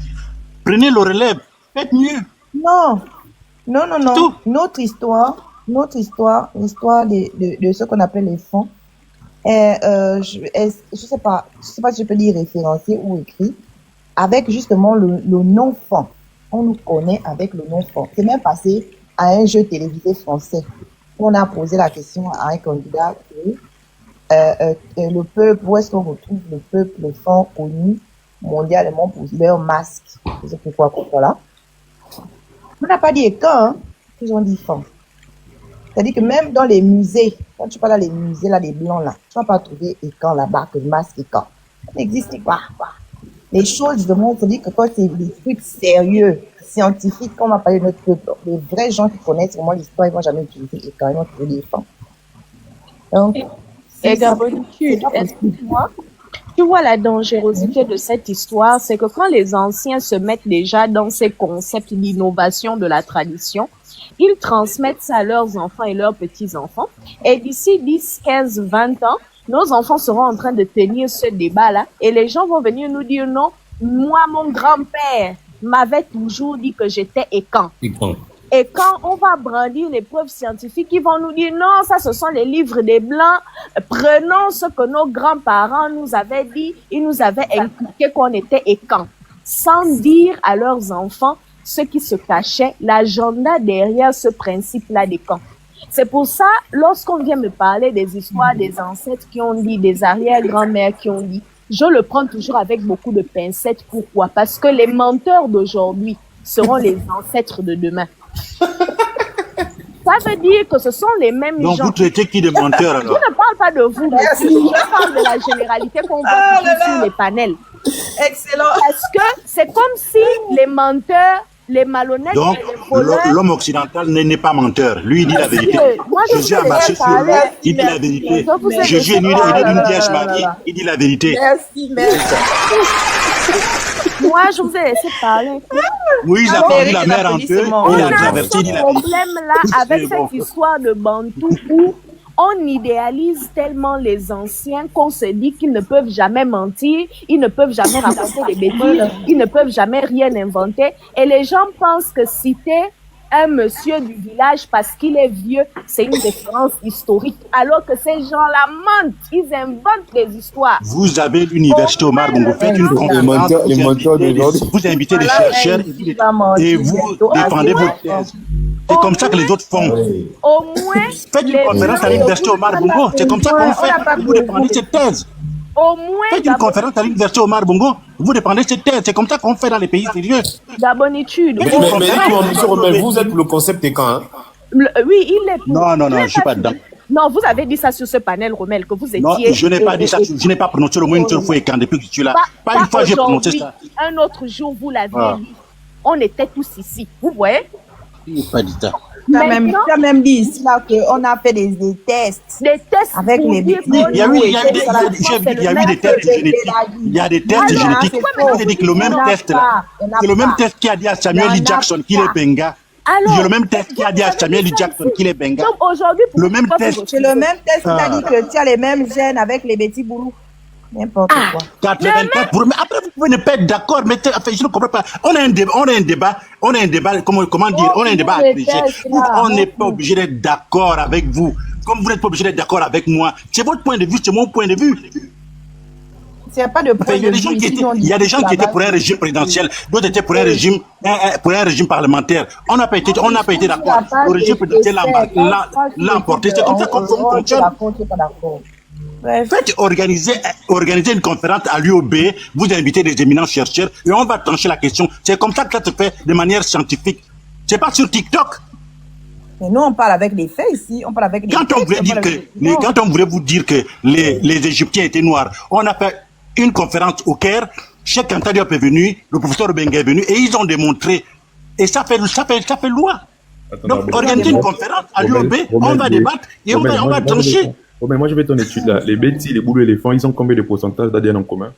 Prenez le relève. Faites mieux. Non. Notre histoire, l'histoire de ce qu'on appelle les fonds, je sais pas si je peux dire référencier ou écrit, avec justement le non-fond. On nous connaît avec le non-fond. C'est même passé à un jeu télévisé français. On a posé la question à un candidat le peuple, où est-ce qu'on retrouve le peuple, le fond connu mondialement pour leur masque. Je sais pourquoi, voilà. On n'a pas dit quand, hein, ils ont dit fond. C'est-à-dire que même dans les musées, quand tu parles dans les musées, là, les blancs, là, tu vas pas trouver écan là-bas, que le masque écan. Ça n'existe pas, quoi. Les choses de monde, c'est-à-dire que quand c'est des trucs sérieux, scientifiques, quand on va parler de notre peuple, les vrais gens qui connaissent vraiment l'histoire, ils vont jamais utiliser écan, ils vont trouver des fonds. Donc, tu vois la dangerosité de cette histoire, c'est que quand les anciens se mettent déjà dans ces concepts d'innovation de la tradition, ils transmettent ça à leurs enfants et leurs petits-enfants. Et d'ici 10, 15, 20 ans, nos enfants seront en train de tenir ce débat-là et les gens vont venir nous dire non, moi, mon grand-père m'avait toujours dit que j'étais écan. Et quand on va brandir les preuves scientifiques, ils vont nous dire non, ça ce sont les livres des Blancs. Prenons ce que nos grands-parents nous avaient dit, ils nous avaient inculqué qu'on était écan, sans dire à leurs enfants ce qui se cachait, l'agenda derrière ce principe-là des camps. C'est pour ça, lorsqu'on vient me parler des histoires des ancêtres qui ont dit, des arrière-grand-mères qui ont dit, je le prends toujours avec beaucoup de pincettes. Pourquoi? Parce que les menteurs d'aujourd'hui seront les ancêtres de demain. Ça veut dire que ce sont les mêmes gens. Donc vous traitez qui de menteurs alors? Je ne parle pas de vous, monsieur. Je parle de la généralité qu'on voit sur les panels. Excellent. Parce que c'est comme si les menteurs les malhonnêtes Donc, et les voleurs. l'homme occidental n'est pas menteur. Lui, il dit la vérité. Moi, je Jésus a vous ai marché sur parlé. l'eau, il dit la vérité. Je vous ai Jésus est laissé une parler. Vierge Marie, il dit la vérité. Merci. Moi, je vous ai laissé parler. Moïse a Alors, fendu la mérite mer en deux, l'applaudissement. On il a a traversé, il dit ce la vérité. problème-là avec C'est bon. cette histoire de Bantou où on idéalise tellement les anciens qu'on se dit qu'ils ne peuvent jamais mentir, ils ne peuvent jamais raconter des bêtises, ils ne peuvent jamais rien inventer. Et les gens pensent que citer un monsieur du village parce qu'il est vieux, c'est une référence historique. Alors que ces gens-là mentent, ils inventent des histoires. Vous avez l'université Omar Bongo, faites une conférence, Les menteurs des autres. vous invitez des chercheurs et vous défendez votre thèse. C'est comme ça que les autres font. Au moins, Faites une conférence à l'université Omar Bongo, c'est comme ça qu'on fait. Vous défendez cette thèse. au moins, Faites une conférence à l'université Omar Bongo, vous défendez cette thèse. C'est comme ça qu'on fait dans les pays sérieux. d'abonnitude. Mais dites-moi, monsieur Romel, vous êtes pour le concept et quand, hein? Oui, il est pour. Non, je ne suis pas dedans. Non, vous avez dit ça sur ce panel, Romel, que vous étiez. Non, je n'ai pas dit ça, je n'ai pas prononcé le mot une seule fois et quand depuis que je suis là. Pas une fois j'ai prononcé ça. Un autre jour, vous l'aviez dit. On était tous ici. Vous voyez? Je n'ai pas dit ça. Tu as même dit ici là qu'on a fait des tests. Des tests avec pour les dire bêtises. Il y a eu des tests génétiques. Il y a des tests génétiques. C'est dit que le même test là, c'est le même test qui a dit à Samuel L. Jackson qu'il est benga. C'est le même test qui a dit à Samuel L. Jackson qu'il est benga. Donc aujourd'hui, le même test. C'est le même test qui a dit que tu as les mêmes gènes avec les petits boulous. N'importe quoi. 84 pour... Mais après, vous pouvez ne pas être d'accord, mais enfin, je ne comprends pas. On a un débat, comment dire, on a un débat agrégé. On n'est pas obligé d'être d'accord avec vous. Comme vous n'êtes pas obligé d'être d'accord avec moi. C'est votre point de vue, c'est mon point de vue. C'est pas de point de vue. Il y a des gens qui étaient pour un régime présidentiel, d'autres étaient pour un régime parlementaire. On n'a pas été d'accord. Le régime présidentiel l'a emporté. C'est comme ça qu'on fonctionne. Faites organiser une conférence à l'UOB, vous invitez des éminents chercheurs et on va trancher la question. C'est comme ça que ça se fait de manière scientifique. C'est pas sur TikTok. Mais nous, on parle avec les faits ici. On parle avec les quand on voulait vous dire que les Égyptiens étaient noirs, on a fait une conférence au Caire, Cheikh Anta Diop est venu, le professeur Benga est venu et ils ont démontré. Et ça fait loi. Donc, organisez une conférence à l'UOB, on va débattre et on va trancher. Mais moi, je vais ton étude là. Les bêtis, les boulous éléphants, ils ont combien de pourcentage d'ADN en commun?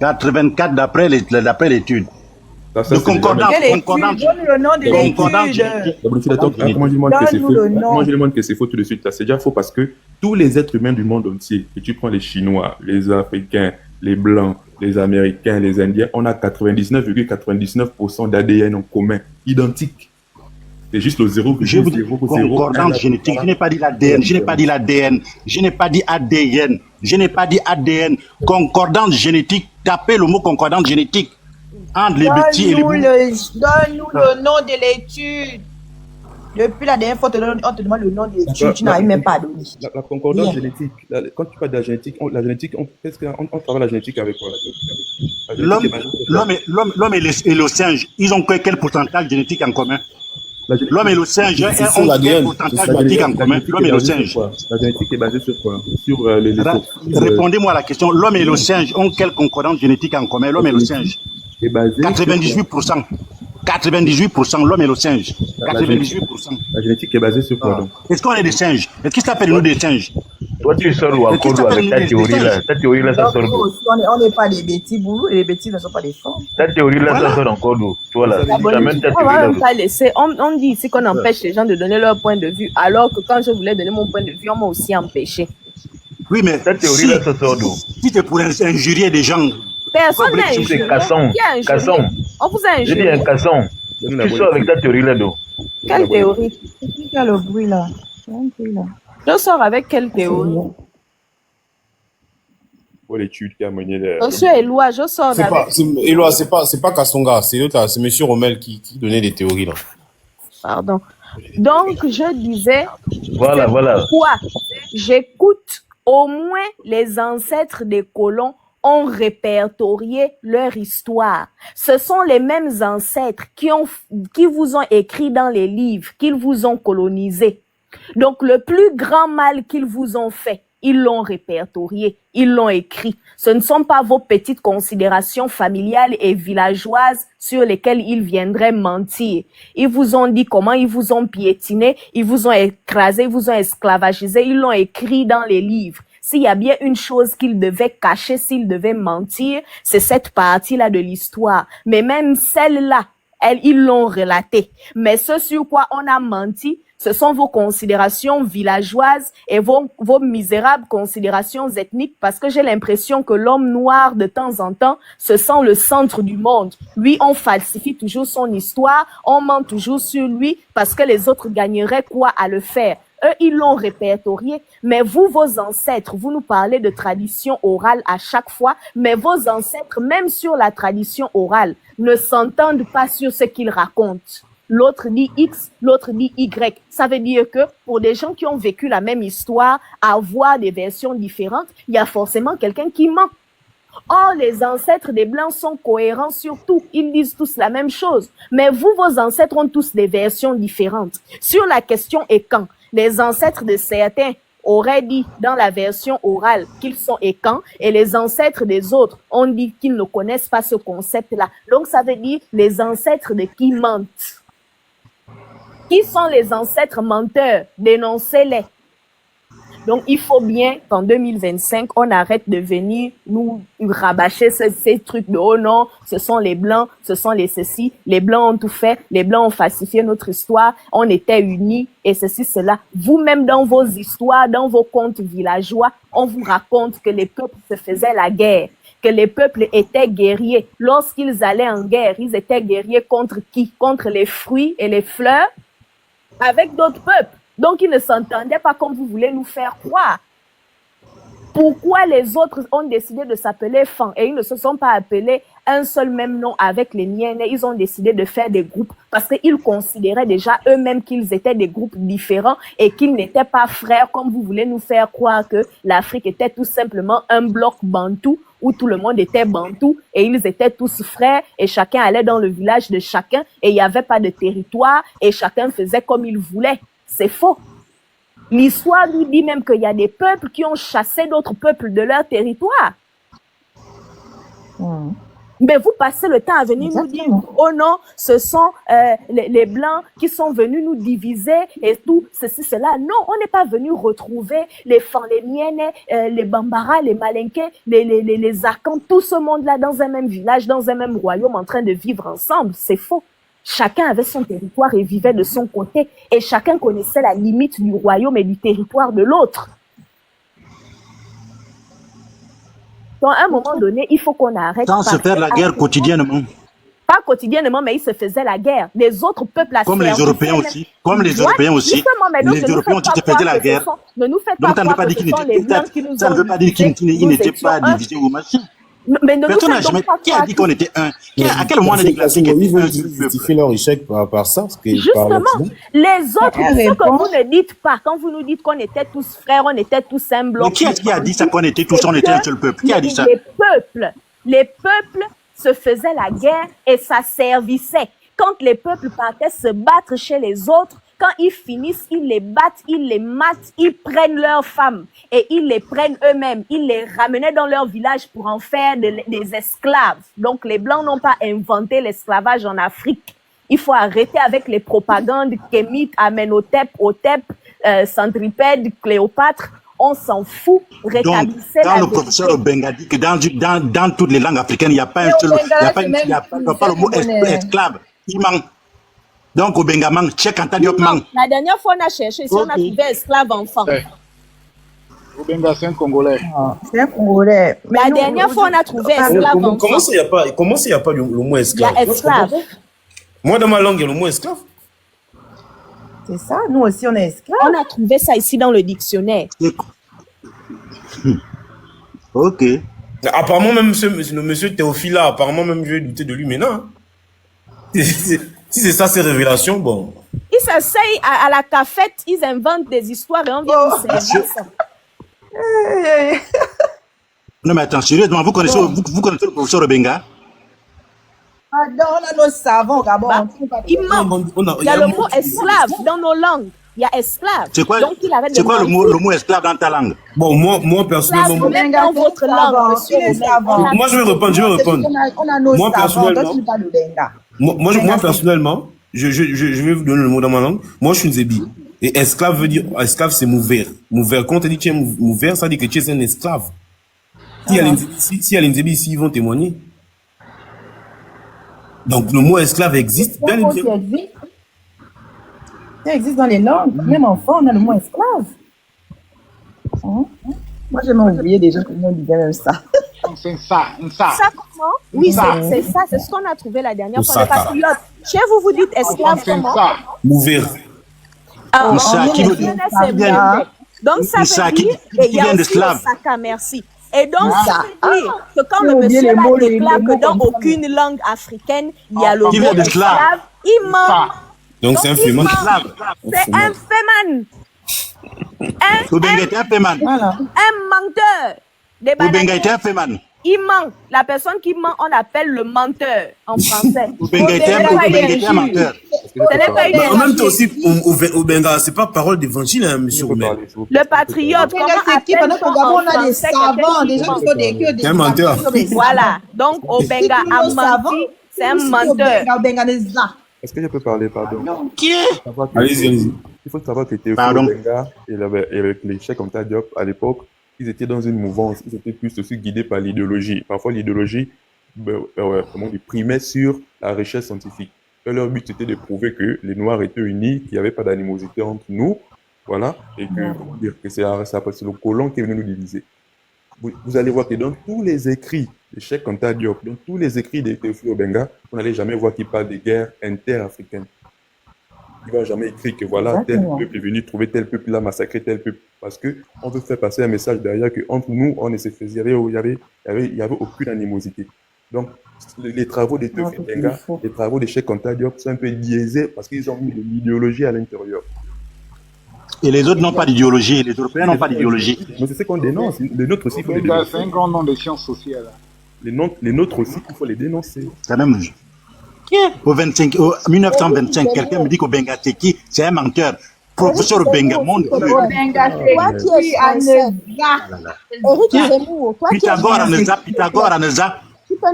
84 d'après l'étude. De concordance. Donne le nom de l'étude. Moi, je demande que c'est faux tout de suite. C'est déjà faux parce que tous les êtres humains du monde entier, et tu prends les Chinois, les Africains, les Blancs, les Américains, les Indiens, on a 99,99% d'ADN en commun, identique. C'est juste le 0,0. Concordance génétique. Je n'ai pas dit l'ADN. Je n'ai pas dit l'ADN. Je n'ai pas dit ADN. Je n'ai pas dit ADN. Concordance génétique. Tapez le mot concordance génétique. Entre les petits et les boulous. Donne-nous le nom de l'étude. Depuis la dernière fois, on te demande le nom de l'étude. Tu n'arrives même pas à donner. La concordance génétique. Quand tu parles de la génétique, on travaille la génétique avec quoi? L'homme et le singe, ils ont quel pourcentage génétique en commun? L'homme et le singe ont quel pourcentage génétique en commun? L'homme et le singe. La génétique est basée sur quoi? Sur Répondez-moi à la question. L'homme et le singe ont quelle concordance génétique en commun? L'homme et le singe. 98%. 98%, l'homme et le singe. 98%. La génétique est basée sur quoi donc? Est-ce qu'on est des singes? Est-ce qu'il s'appelle nous des singes? Toi, tu sors ou encore avec ta théorie là? Ta théorie là, ça sort d'où? On n'est pas des bêtis boulous et les bêtis ne sont pas des femmes. Ta théorie là, ça sort encore d'où? Toi là, on va même pas laisser. On dit ici qu'on empêche les gens de donner leur point de vue, alors que quand je voulais donner mon point de vue, on m'a aussi empêché. Oui, mais ta théorie là, ça sort d'où? Si c'est pour injurier des gens. Personne n'a injurié. Casson. On vous a injurié. Je dis un casson. Tu sors avec ta théorie là d'où? Quelle théorie? Qui a le bruit là? Je sors avec quelle théorie? Pour l'étude qui a mené les... Monsieur Eloi, je sors avec... Eloi, c'est pas Kassonga, c'est l'autre là, c'est monsieur Romel qui donnait des théories là. Pardon. Donc, je disais... Voilà. Quoi? J'écoute au moins les ancêtres des colons ont répertorié leur histoire. Ce sont les mêmes ancêtres qui vous ont écrit dans les livres, qu'ils vous ont colonisé. Donc, le plus grand mal qu'ils vous ont fait, Ils l'ont répertorié, ils l'ont écrit. Ce ne sont pas vos petites considérations familiales et villageoises sur lesquelles ils viendraient mentir. Ils vous ont dit comment ils vous ont piétiné, ils vous ont écrasé, ils vous ont esclavagisé, ils l'ont écrit dans les livres. S'il y a bien une chose qu'ils devaient cacher, s'ils devaient mentir, c'est cette partie-là de l'histoire. Mais même celle-là, ils l'ont relatée. Mais ce sur quoi on a menti, ce sont vos considérations villageoises et vos misérables considérations ethniques, parce que j'ai l'impression que l'homme noir, de temps en temps, se sent le centre du monde. Lui, on falsifie toujours son histoire, on ment toujours sur lui, parce que les autres gagneraient quoi à le faire? Eux, ils l'ont répertorié, mais vous, vos ancêtres, vous nous parlez de tradition orale à chaque fois, mais vos ancêtres, même sur la tradition orale, ne s'entendent pas sur ce qu'ils racontent. L'autre dit X, l'autre dit Y. Ça veut dire que pour des gens qui ont vécu la même histoire, avoir des versions différentes, il y a forcément quelqu'un qui ment. Or, les ancêtres des Blancs sont cohérents sur tout. Ils disent tous la même chose. Mais vous, vos ancêtres ont tous des versions différentes. Sur la question et quand, les ancêtres de certains auraient dit dans la version orale qu'ils sont écans et les ancêtres des autres ont dit qu'ils ne connaissent pas ce concept-là. Donc, ça veut dire les ancêtres de qui mentent. Qui sont les ancêtres menteurs? Dénoncez-les. Donc, il faut bien qu'en 2025, on arrête de venir nous rabâcher ces trucs de « oh non, ce sont les Blancs, ce sont les ceci, les Blancs ont tout fait, les Blancs ont falsifié notre histoire, on était unis et ceci, cela ». Vous-même, dans vos histoires, dans vos contes villageois, on vous raconte que les peuples se faisaient la guerre, que les peuples étaient guerriers. Lorsqu'ils allaient en guerre, ils étaient guerriers contre qui? Contre les fruits et les fleurs, avec d'autres peuples. Donc, ils ne s'entendaient pas comme vous voulez nous faire croire. Pourquoi les autres ont décidé de s'appeler Fan et ils ne se sont pas appelés un seul même nom avec les miennes? Ils ont décidé de faire des groupes parce qu'ils considéraient déjà eux-mêmes qu'ils étaient des groupes différents et qu'ils n'étaient pas frères comme vous voulez nous faire croire que l'Afrique était tout simplement un bloc bantou où tout le monde était bantou et ils étaient tous frères et chacun allait dans le village de chacun et il n'y avait pas de territoire et chacun faisait comme il voulait. C'est faux. L'histoire nous dit même qu'il y a des peuples qui ont chassé d'autres peuples de leur territoire. Mais vous passez le temps à venir nous dire « oh non, ce sont les Blancs qui sont venus nous diviser et tout, ceci, cela ». Non, on n'est pas venu retrouver les Fan, les Miennes, les Bambara, les Malinké, les Akans, tout ce monde-là dans un même village, dans un même royaume en train de vivre ensemble. C'est faux. Chacun avait son territoire et vivait de son côté. Et chacun connaissait la limite du royaume et du territoire de l'autre. Donc, à un moment donné, il faut qu'on arrête. Sans se faire la guerre quotidiennement. Pas quotidiennement, mais ils se faisaient la guerre. Les autres peuples... Comme les Européens aussi. Comme les Européens aussi. Les Européens aussi se faisaient la guerre. Ne nous faites pas croire que ce sont les Blancs qui nous ont... Ça ne veut pas dire qu'ils n'étaient pas divisés ou machin. Mais ne personne n'a jamais... Qui a dit qu'on était un? À quel moment on a dit que l'Afrique était un? Ils justifient leur échec par ça. Parce que justement, les autres, ce que vous ne dites pas, quand vous nous dites qu'on était tous frères, on était tous un bloc. Mais qui est-ce qui a dit ça, qu'on était tous, on était un seul peuple? Qui a dit ça? Les peuples se faisaient la guerre et ça servissait. Quand les peuples partaient se battre chez les autres, quand ils finissent, ils les battent, ils les matent, ils prennent leurs femmes et ils les prennent eux-mêmes. Ils les ramenaient dans leur village pour en faire des esclaves. Donc, les Blancs n'ont pas inventé l'esclavage en Afrique. Il faut arrêter avec les propagandes Kémite, Amenhotep, Hotep, Centripède, Cléopâtre. On s'en fout. Rétablissez donc, quand le professeur Obenga dit que dans toutes les langues africaines, il n'y a pas un seul, il n'y a pas le mot esclave. Il manque. Donc, au Bengaman, Cheikh Anta Diop manque. La dernière fois, on a cherché, si on a trouvé esclave enfant. Au Benga, c'est un Congolais. C'est un Congolais. La dernière fois, on a trouvé esclave enfant. Comment ça, il n'y a pas le mot esclave? Il y a esclave. Moi, dans ma langue, il y a le mot esclave. C'est ça, nous aussi, on est esclaves. On a trouvé ça ici dans le dictionnaire. Ok. Apparemment, même le monsieur Théophile, là, apparemment, même je vais douter de lui maintenant. Si c'est ça, ces révélations, bon. Ils s'asseyent à la cafette, ils inventent des histoires et on vient nous servir ça. Non, mais attends, sérieusement, vous connaissez le professeur Obenga? Ah non, on a nos savants, Gabon. Il manque. Il y a le mot esclave dans nos langues. Il y a esclave. C'est quoi, Donc, il arrête c'est de quoi le mot esclave dans ta langue? Bon, moi personnellement... Même dans votre langue, monsieur Obenga. Moi, je vais répondre. On a nos Moi, savants, toi, personnellement... tu parles de Benga. Moi, personnellement, je vais vous donner le mot dans ma langue. Moi, je suis une Zébi. Et esclave veut dire, esclave, c'est mouvert. Mouvert, quand on dit que tu es mouvert, ça dit que tu es un esclave. Si il y a les Zébi ici, ils vont témoigner. Donc, le mot esclave existe. Ça existe dans les langues. Même en France, on a le mot esclave. Moi, j'ai même oublié déjà comment on disait même ça. C'est ça. Ça comment? Oui, c'est ça. C'est ce qu'on a trouvé la dernière fois. Les patriotes. Chez vous, vous dites esclave comment? Mouvert. Qui veut dire? Donc, ça veut dire... Il y a aussi le saka, merci. Et donc, ça veut dire que quand le monsieur là déclare que dans aucune langue africaine, il y a le mot esclave, il ment. Donc, c'est un féman. C'est un féman. Un menteur. Obenga était un féman. Il ment. La personne qui ment, on l'appelle le menteur en français. Obenga était un menteur. En même temps aussi, Obenga, c'est pas parole d'évangile, hein, monsieur Obenga. Le patriote, comment appelle-t-on en français quelqu'un qui un menteur. Voilà. Donc, Obenga a menti, c'est un menteur. Est-ce que je peux parler, pardon? Qui est? Allez-y. Il faut savoir que Théophile Obenga et avec les Cheikh Anta Diop à l'époque, ils étaient dans une mouvance, ils étaient plus aussi guidés par l'idéologie. Parfois, l'idéologie primait sur la recherche scientifique. Et leur but, c'était de prouver que les Noirs étaient unis, qu'il n'y avait pas d'animosité entre nous, voilà, et que c'est le colon qui est venu nous diviser. Vous allez voir que dans tous les écrits de Cheikh Anta Diop, dans tous les écrits de Théophile Obenga, vous n'allez jamais voir qu'il parle de guerre interafricaine. Il ne va jamais écrire que voilà, tel peuple est venu trouver tel peuple, il a massacré tel peuple. Parce qu'on veut faire passer un message derrière qu'entre nous, on ne se faisait, il n'y avait aucune animosité. Donc, les travaux de Théophile Obenga, les travaux de Cheikh Anta Diop sont un peu biaisés parce qu'ils ont mis de l'idéologie à l'intérieur. Et les autres n'ont pas d'idéologie, les Européens n'ont pas d'idéologie. Mais c'est ce qu'on dénonce. Les nôtres aussi, il faut les dénoncer. C'est un grand nom de sciences sociales. Les nôtres aussi, il faut les dénoncer. C'est même... Au 1925, quelqu'un me dit qu'Obenga c'est qui? C'est un menteur. Professeur Obenga, mon Dieu. Obenga c'est qui? Éric Zemmour, toi qui es Pythagore Aneza.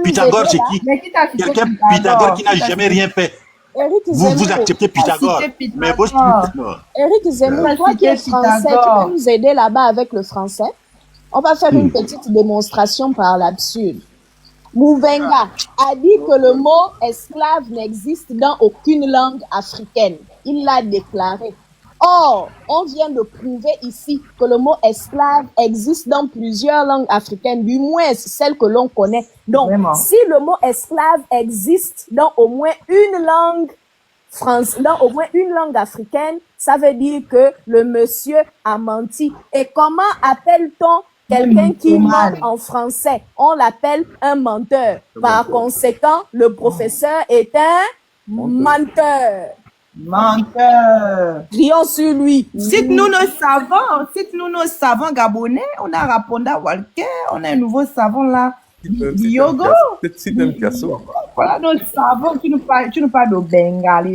Pythagore c'est qui? Quelqu'un Pythagore qui n'a jamais rien fait. Vous acceptez Pythagore. Mais Éric Zemmour, toi qui es français, tu peux nous aider là-bas avec le français? On va faire une petite démonstration par l'absurde. Mouvenga a dit que le mot esclave n'existe dans aucune langue africaine. Il l'a déclaré. Or, on vient de prouver ici que le mot esclave existe dans plusieurs langues africaines, du moins celles que l'on connaît. Donc, si le mot esclave existe dans au moins une langue africaine, ça veut dire que le monsieur a menti. Et comment appelle-t-on quelqu'un qui ment en français? On l'appelle un menteur. Par conséquent, le professeur est un menteur. Crions sur lui. Cite-nous nos savants gabonais. On a Raponda Walker, on a un nouveau savant là. Diogo. C'est un Picasso. Voilà nos savants. Tu nous parles de Bengal.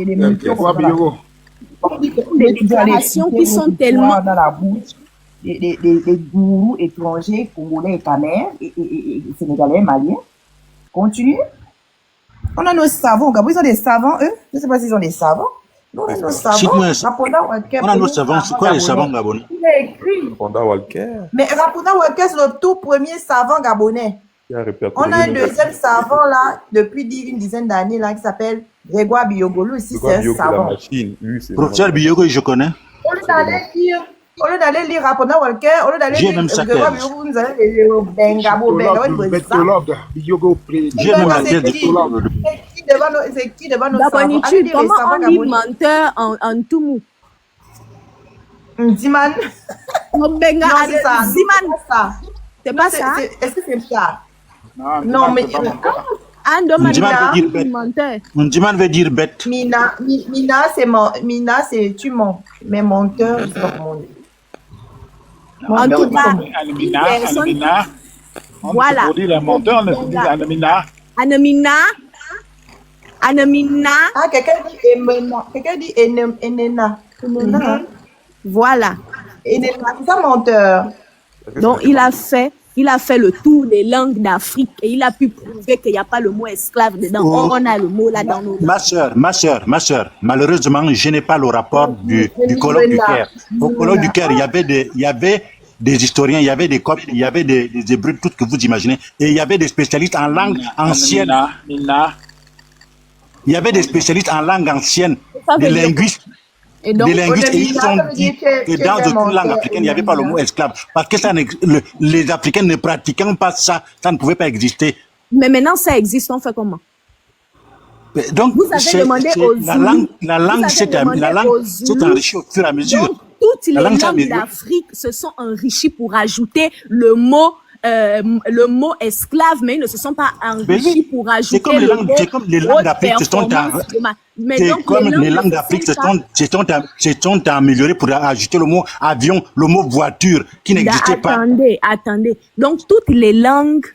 Les déclarations qui sont tellement dans la bouche. Des gourous étrangers, congolais et canadiens, et sénégalais, maliens. Continue. On a nos savants. Gabon, ils ont des savants, eux. Je ne sais pas s'ils ont des savants. Nous, on a nos savants. On a nos savants. C'est quoi les savants gabonais? Il a écrit. Raponda Walker. Mais Raponda Walker, c'est le tout premier savant gabonais. On a un deuxième savant là, depuis une dizaine d'années là, qui s'appelle Grégoire Biyogolo. Ici, c'est un savant. Professeur Biyogo, je connais. Au lieu d'aller lire Raponda Walker, au lieu d'aller lire Grégoire Biyogolo, vous allez lire Bengabo. J'ai même la tête c'est qui devant nos savants? Comment on dit menteur en Toumou? Ziman. Non, c'est ça. Ziman. C'est pas ça? Est-ce que c'est ça? Non, mais... Mundiman veut dire bête. Mina, c'est tu mens. Mais menteur, je sais pas comment on dit. En tout cas, voilà. On dit le menteur, on dit Anamina. Ah, quelqu'un dit Enena. Voilà. Et n'est pas ça menteur. Donc, il a fait le tour des langues d'Afrique et il a pu prouver qu'il n'y a pas le mot esclave dedans. Oh. On a le mot là dans nos langues. Ma sœur, malheureusement, je n'ai pas le rapport du colloque du Caire. Au colloque du Caire, il y avait des historiens, il y avait des Coptes, il y avait des Hébreux, tout ce que vous imaginez, et il y avait des spécialistes en langue ancienne. Il y avait des spécialistes en langue ancienne, des linguistes. Et donc, et ils ont dit que dans aucune langue africaine, il n'y avait pas le mot esclave. Parce que les Africains ne pratiquant pas ça, ça ne pouvait pas exister. Mais maintenant, ça existe, on fait comment? Donc, vous avez demandé aux la langue s'est enrichie au fur et à mesure. Donc, toutes les langues d'Afrique se sont enrichies pour ajouter le mot esclave, mais ils ne se sont pas enrichis pour ajouter c'est comme les langues d'Afrique se sont améliorées pour ajouter le mot avion, le mot voiture qui n'existait pas. Attendez. Donc, toutes les langues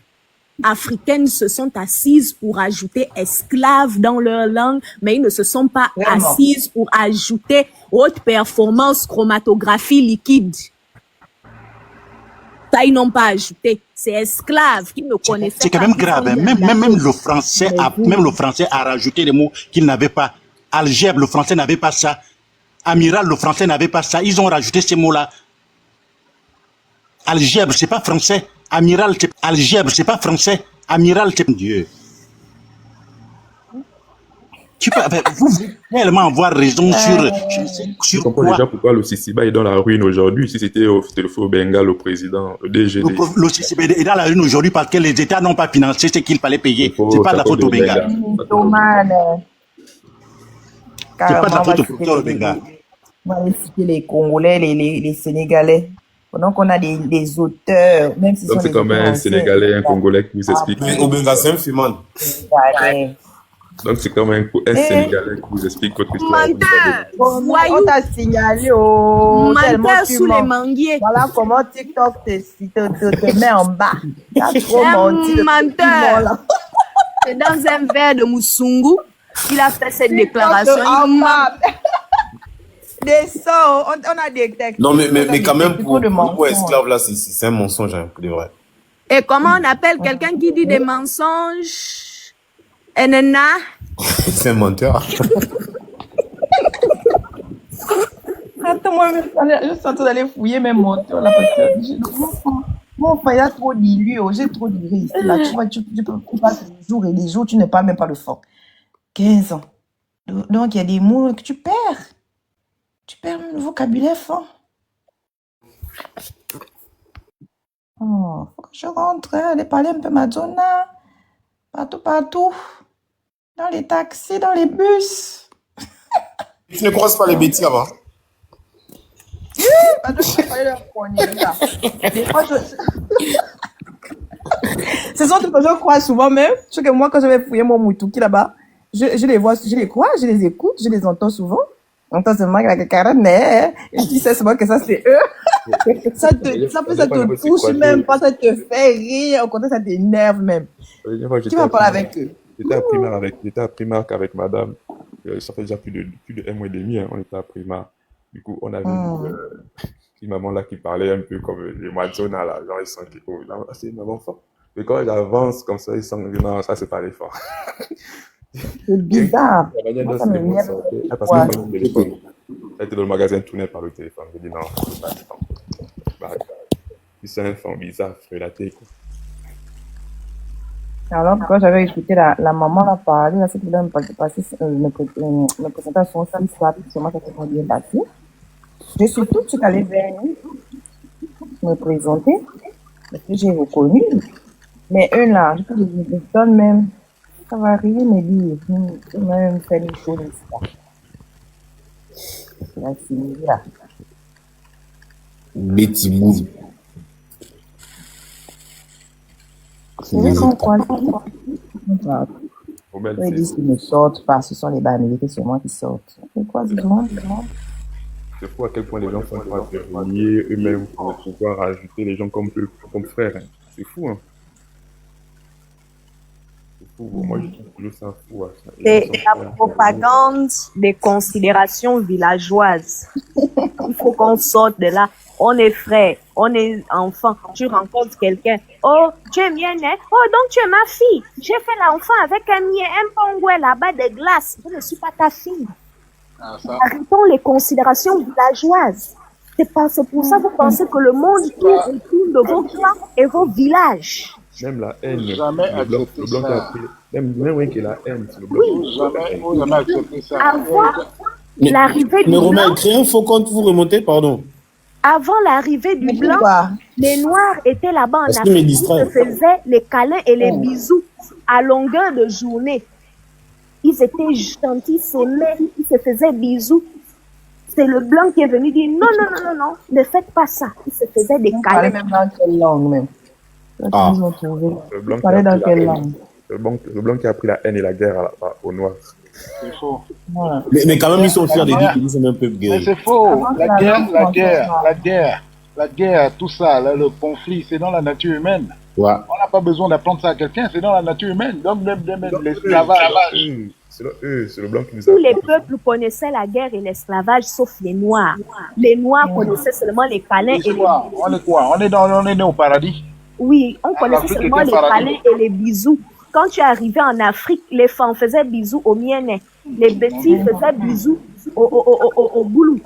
africaines se sont assises pour ajouter esclave dans leur langue, mais ils ne se sont pas assises pour ajouter haute performance chromatographie liquide. Ça, ils n'ont pas ajouté. C'est esclave qui ne connaissait pas. C'est quand même grave. Hein. Même le français a rajouté des mots qu'il n'avait pas. Algèbre, le français n'avait pas ça. Amiral, le français n'avait pas ça. Ils ont rajouté ces mots-là. Algèbre, c'est pas français. Amiral, algèbre, c'est pas français. Amiral, c'est Dieu. Vous voulez tellement avoir raison sur je comprends quoi. déjà pourquoi le Sisiba est dans la ruine aujourd'hui. Si c'était le feu Bengal, le président, le DGD. Le Sisiba est dans la ruine aujourd'hui parce que les États n'ont pas financé ce qu'il fallait payer. C'est pas la faute au Bengal. C'est pas de la faute au Bengal. On va citer les Congolais, les Sénégalais. Pendant qu'on a des auteurs, même si donc c'est comme un Sénégalais, un Congolais qui vous explique. Au Bengal, c'est un Fiman. Donc c'est comme un Sénégalais qui vous explique votre histoire. On t'a signalé menteur sous les manguiers. Voilà comment TikTok te met en bas. T'as trop menti. Menteur. C'est dans un verre de Moussungu qu'il a fait cette déclaration. Des sorts, on a des textes. Non, mais quand même, pour esclave, là, c'est un mensonge, hein, de vrai. Et comment on appelle quelqu'un qui dit des mensonges? Enena? C'est un menteur. Attends, moi, je suis en train d'aller fouiller mes menteurs, là, parce que mon frère, il a trop dilué, j'ai trop dilué ici, là. Tu vois, tu peux passer des jours et des jours, tu n'es pas même pas le fond. 15 ans. Donc, il y a des mots que tu perds. Tu perds le vocabulaire fort. Oh, faut que je rentre, aller parler un peu Madonna. Partout. Dans les taxis, dans les bus. Tu ne croises pas les bêtises avant. Ce sont des personnes que je crois souvent même. Je sais que moi, quand je vais fouiller mon Moutouki là-bas, je les vois, je les crois, je les écoute, je les entends souvent. J'entends seulement que la carène, et tu sais seulement que ça, c'est eux. ça te touche même pas, ça te fait rire. Au contraire, ça t'énerve même. Tu vas parler avec eux. J'étais à Primark avec madame. Ça fait déjà plus de 1 mois et demi, hein, on était à Primark. Du coup, on avait une maman là qui parlait un peu comme les Madonna là. Genre, ils sont c'est une maman forte. Mais quand j'avance comme ça, ils sont non, ça c'est pas les forts. C'est bizarre. Moi, ça m'énerve. Parce que le téléphone, elle était dans le magasin, tournait par le téléphone. Je dis non, c'est pas le temps. C'est un enfant bizarre, relaté quoi. Alors, quand j'avais écouté la maman là parler, là, c'est que là, me présenter son fils, là, puis sûrement ça s'est bien passé. Je suis tout de suite allée vers lui, me présenter, parce que j'ai reconnu. Mais eux là, je peux les donner même, ça va arriver, mais lui, il m'a même fait une chose ici. C'est la fille là. Betty Boo. Ils disent qu'ils ne sortent pas, ce sont les Bamilés seulement qui sortent. C'est quoi, dis-moi? C'est fou à quel point les gens sont prêts à se relier eux-mêmes pour pouvoir rajouter les gens comme frères. Hein. C'est fou, hein. C'est fou. Moi, je trouve toujours ça fou. C'est la propagande des considérations villageoises. Il faut qu'on sorte de là. On est frère, on est enfant. Tu rencontres quelqu'un. Oh, tu es mien, hein? Oh, donc tu es ma fille. J'ai fait l'enfant avec un mien, un pongoué là-bas de glace. Je ne suis pas ta fille. Arrêtons les considérations villageoises. C'est pour ça que vous pensez que le monde tourne autour de vos clans et vos villages. Même la haine, Jamais le blanc accepter qui a ça. pris, même rien que la haine, c'est le blanc. Vous jamais accepter ça. Avant l'arrivée du Mais Romain, blanc, créez un faux compte, vous remontez, pardon. avant l'arrivée du blanc, les noirs étaient là-bas en Parce qu'il me Afrique. Ils distrait. se faisaient les câlins et les bisous à longueur de journée. Ils étaient gentils, s'aimaient, ils se faisaient bisous. C'est le blanc qui est venu dire non, non, non, non, non, ne faites pas ça. Ils se faisaient des On parlait câlins. même dans quelle langue, même. Ah. Ils ont trouvé. Le blanc On qui a parlait dans pris la quelle haine. langue. Le blanc qui a pris la haine et la guerre aux noirs. C'est faux. Voilà. Mais quand même, ils sont fiers de dire qu'ils sont un peuple Mais guerrier. c'est faux. Avant La que guerre, langue la soit guerre, noire. la guerre, tout ça, là, le conflit, c'est dans la nature humaine. Ouais. On n'a pas besoin d'apprendre ça à quelqu'un, c'est dans la nature humaine. Donc, même l'esclavage. C'est le blanc qui nous Tous a les peuples connaissaient la guerre et l'esclavage, sauf les noirs. Les noirs connaissaient seulement les câlins et les bisous. On est quoi? On est né au paradis. Oui, on connaissait l'Afrique seulement était les paradis. câlins et les bisous. Quand tu es arrivé en Afrique, les femmes faisaient bisous aux miennes. Les petits faisaient bisous au boulou.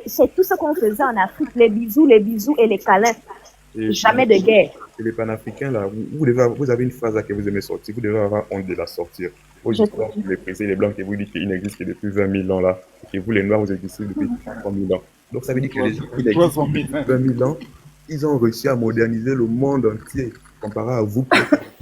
C'est tout ce qu'on faisait en Afrique, les bisous et les câlins. Et- Jamais de guerre. Et les panafricains, là, vous avez une phrase là que vous aimez sortir, vous devez avoir honte de la sortir. Vos Je- histoires sur les pressés, les blancs, que vous dites qu'ils n'existent que depuis 20 000 ans, là, et que vous, les noirs, vous existez depuis 3 000 ans. Donc ça veut dire que les gens qui existent 300 000 depuis 20 000 ans, ils ont réussi à moderniser le monde entier, comparé à vous.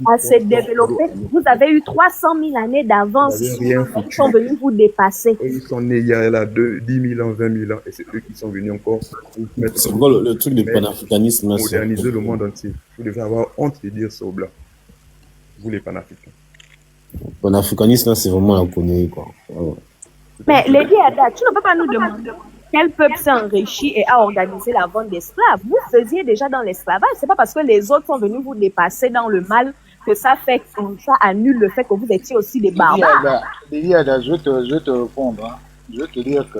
À se développer. Vous avez eu 300 000 années d'avance. Vous n'avez rien Ils foutu. sont venus vous dépasser. Eux, ils sont nés il y a là 10 000 ans, 20 000 ans, et c'est eux qui sont venus encore pour mettre C'est quoi le truc de panafricanisme là, c'est- moderniser le monde entier. Vous devez avoir honte de dire ça aux blancs. Vous, les panafricains. Panafricanisme là, c'est vraiment la connerie, quoi. Ouais. Mais Lady Ada, tu ne peux pas nous demander quel peuple s'est enrichi et a organisé la vente d'esclaves. Vous faisiez déjà dans l'esclavage. C'est pas parce que les autres sont venus vous dépasser dans le mal que ça annule le fait que vous étiez aussi des barbares. Lady Ada, je vais te répondre. Hein. Je vais te dire que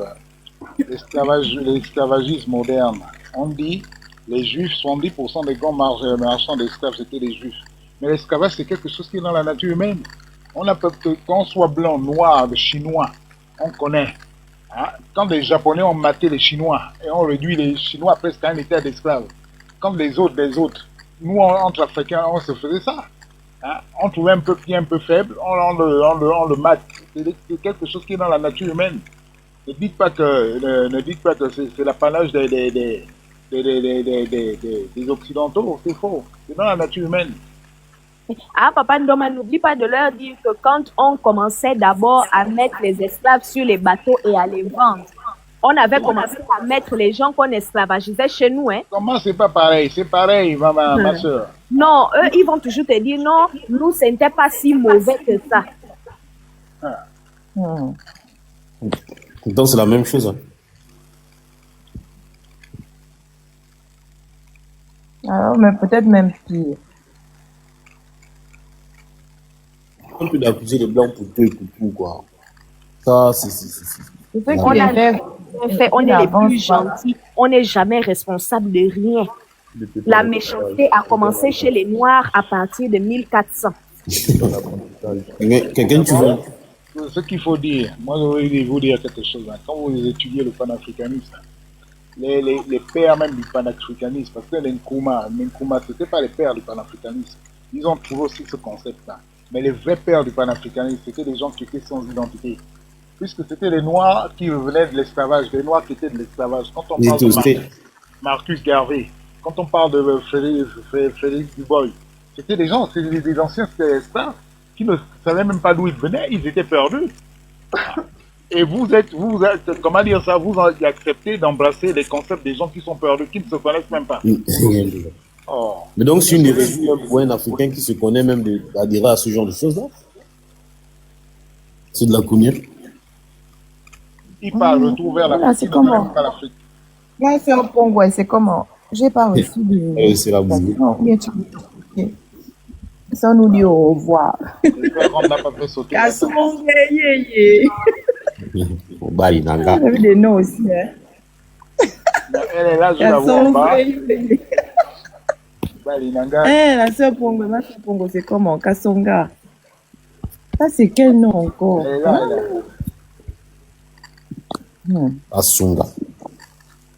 l'esclavagisme moderne, on dit les juifs, 70% des grands marchands d'esclaves, c'était les juifs. Mais l'esclavage, c'est quelque chose qui est dans la nature humaine. On a qu'on soit blanc, noir, chinois, on connaît. Hein? Quand les Japonais ont maté les Chinois et ont réduit les Chinois presque à un état d'esclaves, comme les autres, nous, entre Africains, on se faisait ça. Hein? On trouvait un peuple qui est un peu faible, on le mate. C'est quelque chose qui est dans la nature humaine. Ne dites pas que c'est l'apanage des Occidentaux, c'est faux. C'est dans la nature humaine. Ah, Papa Ndoma, n'oublie pas de leur dire que quand on commençait d'abord à mettre les esclaves sur les bateaux et à les vendre, on avait commencé à mettre les gens qu'on esclavagisait chez nous. Hein. Comment c'est pas pareil? C'est pareil, ma soeur. Non, eux, ils vont toujours te dire non, nous, ce n'était pas si mauvais que ça. Donc c'est la même chose. Hein. Alors, mais peut-être même pire. On peut accuser les blancs pour tout et pour tout, quoi. Ça, c'est. C'est ce qui On a est fait. on est les avance plus pas. gentils, on n'est jamais responsable de rien. La méchanceté a commencé chez les Noirs à partir de 1400. Quelqu'un, tu veux. Ce qu'il faut dire, moi je vais vous dire quelque chose. Hein. Quand vous étudiez le panafricanisme, les pères même du panafricanisme, parce que les Nkrumah, c'était pas les pères du panafricanisme. Ils ont trouvé aussi ce concept-là. Mais les vrais pères du panafricanisme, c'était des gens qui étaient sans identité. Puisque c'était les Noirs qui venaient de l'esclavage, les Noirs qui étaient de l'esclavage. Quand on parle de Marcus Garvey, quand on parle de Frédéric Dubois, c'était des gens, c'était des anciens esclaves qui ne savaient même pas d'où ils venaient, ils étaient perdus. Et vous êtes, comment dire ça, vous acceptez d'embrasser les concepts des gens qui sont perdus, qui ne se connaissent même pas. Oh. Mais donc, c'est une hérésie pour un Africain qui se connaît même d'adhérer à ce genre de choses-là. C'est de la connerie. Il parle retour vers Voilà, l'Afrique. c'est comment? Là, c'est un pongoué, c'est comment? J'ai pas reçu de. C'est la boue. Non, bien tu. Ok. Ça nous dit au revoir. On n'a pas fait sauter. Kassonga, yé. Bah, il n'a pas. J'ai vu des noms aussi, hein. Elle est là, je la vois en bas. La sœur Pongo, ma sœur Pongo, c'est comment? Kassonga. Ça, c'est quel nom encore? Elle est là, elle est là. Kasunga.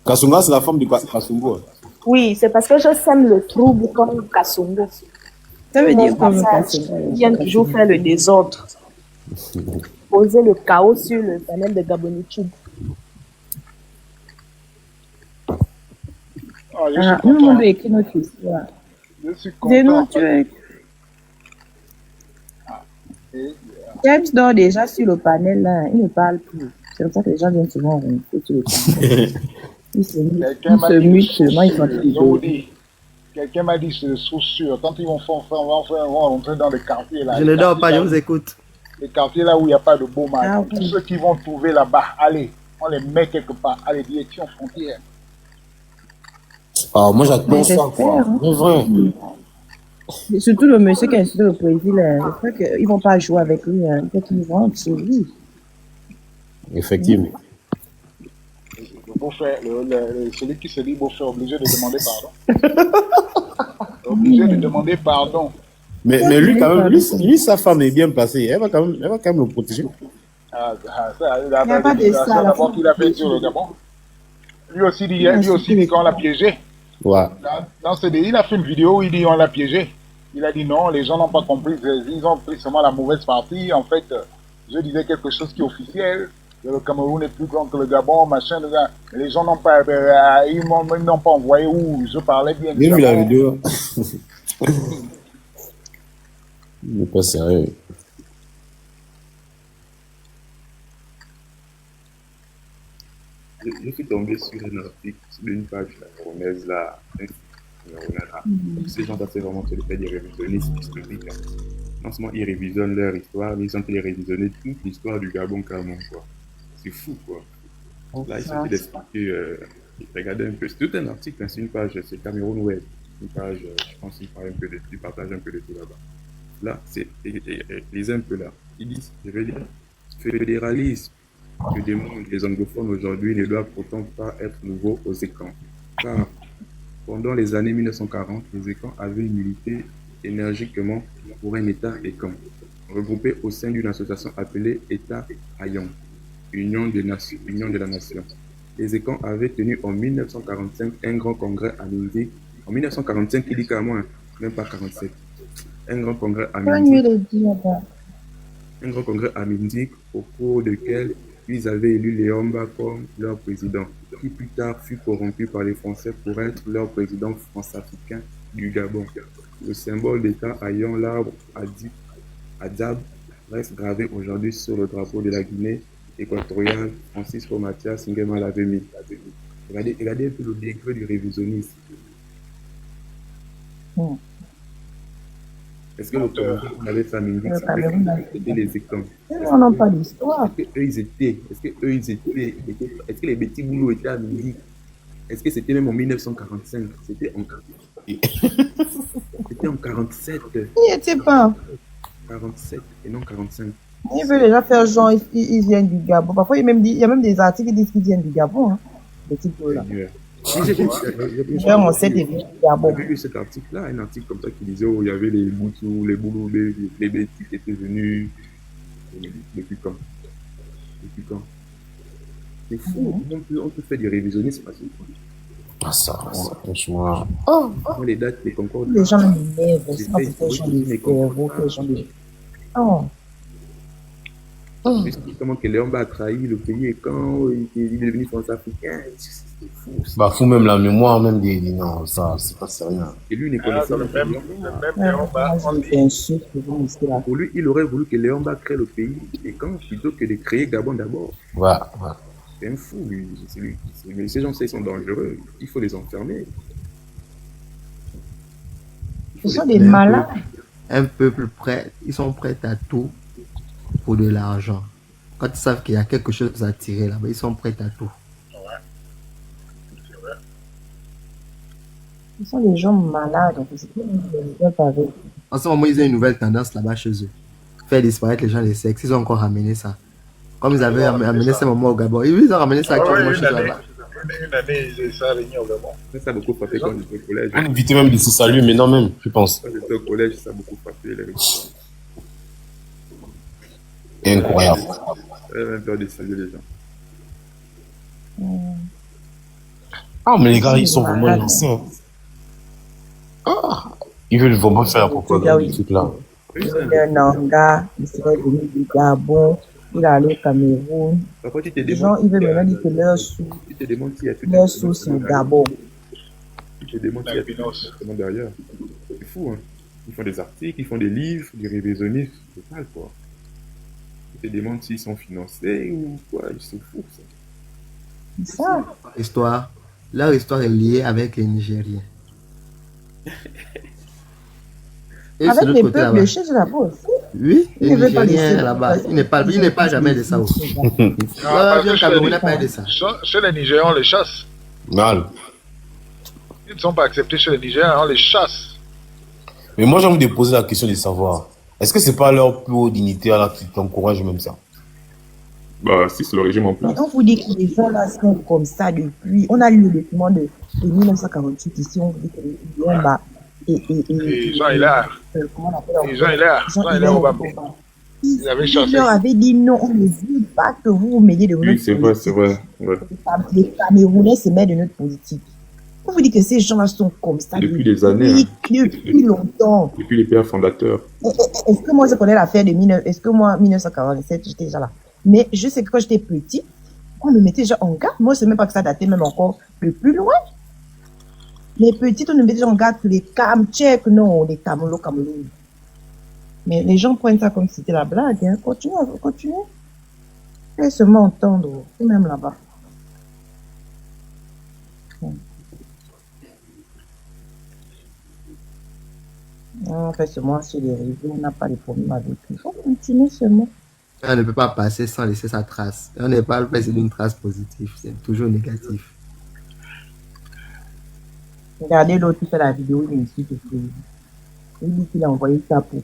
Kasunga, c'est la femme de Kasumbo. Oui, c'est parce que je sème le trouble comme Kassongo. Ça veut dire quoi, Kassonga? Ils viennent toujours faire le désordre. Poser le chaos sur le panel de Gabonitude. Nous, on doit écrire notre histoire. Je suis content. James dort déjà sur le panel, là. Il ne parle plus. C'est comme ça que les gens viennent souvent ronfler sur le panel. Ils se mutent seulement, ils sont Quelqu'un m'a dit, je suis sûr, quand ils vont rentrer dans les quartiers là. Je ne dors pas, je vous écoute. Les quartiers là où il n'y a pas de beau mal. Tous ceux qui vont trouver là-bas, allez, on les met quelque part. Allez, direction frontière. Ah, moi j'adore ça, quoi. C'est vrai. Et surtout le monsieur qui a insulté le président, j'espère qu'ils ne vont pas jouer avec lui. Il faut qu'ils rentrent sur lui. Effectivement. Le beau-frère, celui qui se dit beau-frère, obligé de demander pardon. Obligé de demander pardon. Mais lui, quand même, lui, sa femme est bien placée. Elle va quand même le protéger. D'abord qu'il a fait sur le Gabon. Lui aussi dit qu'on l'a piégé. Ouais. Dans CDI, il a fait une vidéo où il dit on l'a piégé. Il a dit non, les gens n'ont pas compris. Ils ont pris seulement la mauvaise partie. En fait, je disais quelque chose qui est officiel. Le Cameroun est plus grand que le Gabon, machin. Les gens n'ont pas, ils n'ont pas envoyé où je parlais bien. J'ai vu la vidéo. Il n'est pas sérieux. Je suis tombé sur un article d'une page camerounaise là. Ces gens-là, c'est vraiment le fait des révisionnistes historiques. Non seulement ils révisionnent leur histoire, mais ils sont les révisionner toute l'histoire du Gabon carrément, quoi. C'est fou, quoi. Là, il suffit d'expliquer, regardez un peu. C'est tout un article, c'est une page, c'est Cameroun Web. Une page, je pense qu'il parle un peu de, il partage un peu de tout là-bas. Là, c'est, les un peu là. Ils disent, je vais dire, fédéralisme que démontrent les anglophones aujourd'hui ne doit pourtant pas être nouveau aux écrans. Car pendant les années 1940, les écrans avaient milité énergiquement pour un État écan, regroupé au sein d'une association appelée État Hayon, Union de la Nation. Les écans avaient tenu en 1945 un grand congrès à Mindic. En 1945, il dit carrément, même pas 47. Un grand congrès à Mindic, au cours duquel ils avaient élu Léomba comme leur président, qui plus tard fut corrompu par les Français pour être leur président france-africain du Gabon. Le symbole d'État ayant l'arbre Adjab reste gravé aujourd'hui sur le drapeau de la Guinée équatoriale. Francisco Mathias Nguema l'avait mis. Regardez un peu le degré du révisionnisme. Est-ce que le Cameroun avait fait Mindic, c'était les écrans? On n'a pas d'histoire. Est-ce que les petits boulots étaient à Mindic? Est-ce que c'était même en 1945? C'était en 47. Il n'y était pas. 47 et non 45. Il veut déjà faire genre, ils viennent du Gabon. Parfois, il y a même des articles qui disent qu'ils viennent du Gabon. Hein, les types là. J'ai vu cet article-là, un article comme ça qui disait où il y avait les boutous, les boulots, les bêtises qui étaient venus. Depuis quand? C'est fou, on peut faire du révisionnisme parce que. Ah, ça, franchement. Les dates, les concours. Les gens m'énervent, c'est pas pour les gens les gens comment que Léomba a trahi le pays et quand il est devenu France-africain. C'est fou. Bah, fou même la mémoire, même des. Non, ça, c'est pas sérieux. Et lui, il connaissait le même Léomba. Pour lui, il aurait voulu que Léomba crée le pays et quand plutôt que de créer Gabon d'abord. Ouais. C'est un fou, lui. Mais ces gens-là, ils sont dangereux. Il faut les enfermer. Ce sont des malades. Un peuple prêt, ils sont prêts à tout pour de l'argent. Quand ils savent qu'il y a quelque chose à tirer là-bas, ils sont prêts à tout. Ce sont des gens malades, en fait. C'est pas pareil. En ce moment, ils ont une nouvelle tendance là-bas chez eux. Faire disparaître les gens des sexes. Ils ont encore ramené ça. Comme ils avaient amené ce moment au Gabon. Ils ont ramené ça actuellement chez eux là-bas. Une année, ça a régné au Gabon. Ça a beaucoup frappé quand j'étais au collège. On évitait même de se saluer maintenant même, je pense. Quand j'étais au collège, ça a beaucoup frappé les gens. Incroyable. J'avais même peur de saluer les gens. Ah, mais les gars, ils sont vraiment lancés. Ah, ils veulent vraiment faire la propagande du truc là. Le Nanga, il serait venu du Gabon, il est allé au Cameroun. Les gens, ils veulent maintenant dire que leur sous, c'est au Gabon. Tu te demandes qu'il y a tout derrière. C'est fou, hein. Ils font des articles, ils font des livres, des révisionnistes, c'est total, quoi. Tu te demandes s'ils sont financés ou quoi, ils sont fous, ça. C'est ça. Leur histoire est liée avec les Nigériens. Et avec les peuples chez eux là-bas aussi. Oui, les Nigériens là-bas. Ils ne parlent jamais de ça aussi. Chez les Nigériens, on les chasse. Mal. Ils ne sont pas acceptés chez les Nigériens, on les chasse. Mais moi, j'ai envie de poser la question de savoir, est-ce que c'est pas leur plus haut dignitaire là qui encourage même ça? Bah, si c'est le régime en place. On vous dit que les gens là sont comme ça depuis. On a lu le document de 1948 ici, on vous dit que les gens là. Et Jean Hilaire. Comment on appelle Jean Hilaire Obama. Il leur avait dit non, on ne veut pas que vous vous mêliez de notre politique. Oui, c'est vrai. Ouais. Les Camerounais se mêlent de notre politique. On vous dit que ces gens-là sont comme ça depuis des années. Depuis longtemps. Depuis les pères fondateurs. Est-ce que moi je connais l'affaire de 1947, j'étais déjà là. Mais je sais que quand j'étais petite, on me mettait déjà en garde. Moi, je ne sais même pas que ça datait même encore le plus loin. Les petites, on me mettait déjà en garde que les Kamtchèques, non, les Cameroun. Mais les gens prennent ça comme si c'était la blague. Hein. Continuez. Laisse-moi entendre, même là-bas. En fait, seulement sur les réseaux, on n'a pas de problème avec eux. Il faut continuer seulement. On ne peut pas passer sans laisser sa trace. On n'est pas passé d'une trace positive, c'est toujours négatif. Regardez l'autre qui fait la vidéo, il insulte le président. Il dit qu'il a envoyé ça pour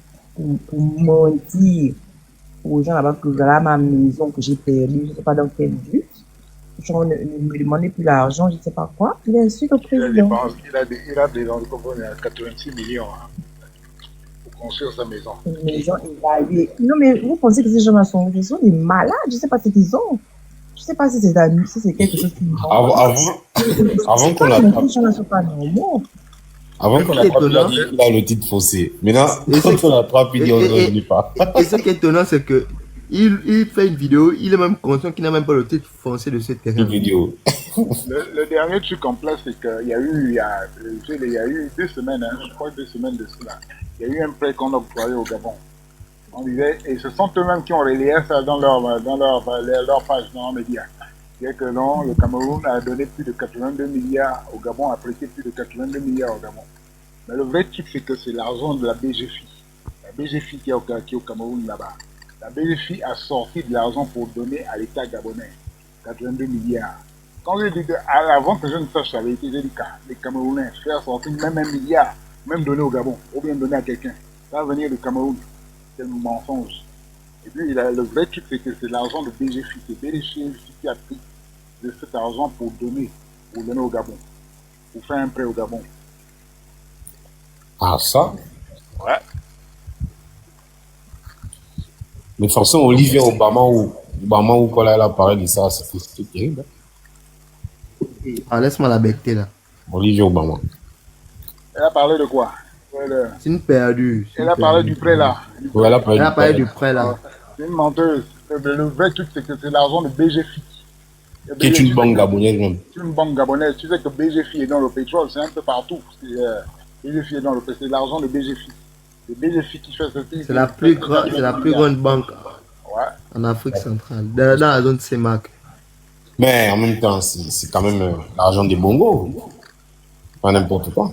mentir aux gens là-bas que voilà ma maison que j'ai perdue, je ne sais pas dans quel but. Genre, ne me demandez plus l'argent, je ne sais pas quoi. Il insulte le président. Il a des entreprises à 86 millions hein, pour construire sa maison. Une maison évaluée. Non, mais vous pensez que ces gens-là sont des malades? Je ne sais pas ce qu'ils ont. Je ne sais pas si c'est quelque chose qui avant qu'on l'attrape. Les gens-là ne sont pas normaux. Avant qu'on l'attrape, il a le titre faussé. Maintenant, quand on l'attrape, il dit on ne revenait pas. Et ce qui est étonnant, c'est que il fait une vidéo, il est même conscient qu'il n'a même pas le titre foncé de ce terrain. Une vidéo. Le dernier truc en place, c'est qu'il y a eu 2 semaines, hein, je crois 2 semaines de cela. Il y a eu un prêt qu'on a octroyé au Gabon. On disait, et ce sont eux-mêmes qui ont relayé ça dans leur page dans les médias. C'est que non, le Cameroun a donné plus de 82 milliards au Gabon, a prêté plus de 82 milliards au Gabon. Mais le vrai truc, c'est que c'est l'argent de la BGFI. La BGFI qui est au Cameroun là-bas. La BGFI a sorti de l'argent pour donner à l'État gabonais. 82 milliards. Quand je dis avant que je ne sache la vérité, j'ai dit que les Camerounais faire sortir même 1 milliard, même donner au Gabon, ou bien donner à quelqu'un. Ça va venir du Cameroun. C'est un mensonge. Et puis, le vrai truc, c'est que c'est l'argent de BGFI. C'est BGFI qui a pris de cet argent pour donner au Gabon. Pour faire un prêt au Gabon. Ah, ça? Ouais. Mais forcément, Olivier Obama ou quoi là, il a parlé de ça, c'est terrible. Ah, laisse-moi la becter là. Olivier Obama. Elle a parlé de quoi? C'est une perdue. Elle a parlé du prêt là. Ouais, elle a parlé du prêt là. C'est une menteuse. Le vrai truc, c'est que c'est l'argent de BGFI. Qui est une banque gabonaise même. C'est une banque gabonaise. Tu sais que BGFI est dans le pétrole, c'est un peu partout. BGFI est dans le pétrole, c'est l'argent de BGFI. C'est BGFI qui fait ce truc. C'est la plus grande banque en Afrique centrale, dans la zone CEMAC. Mais en même temps, c'est quand même l'argent des bongos. Pas n'importe quoi.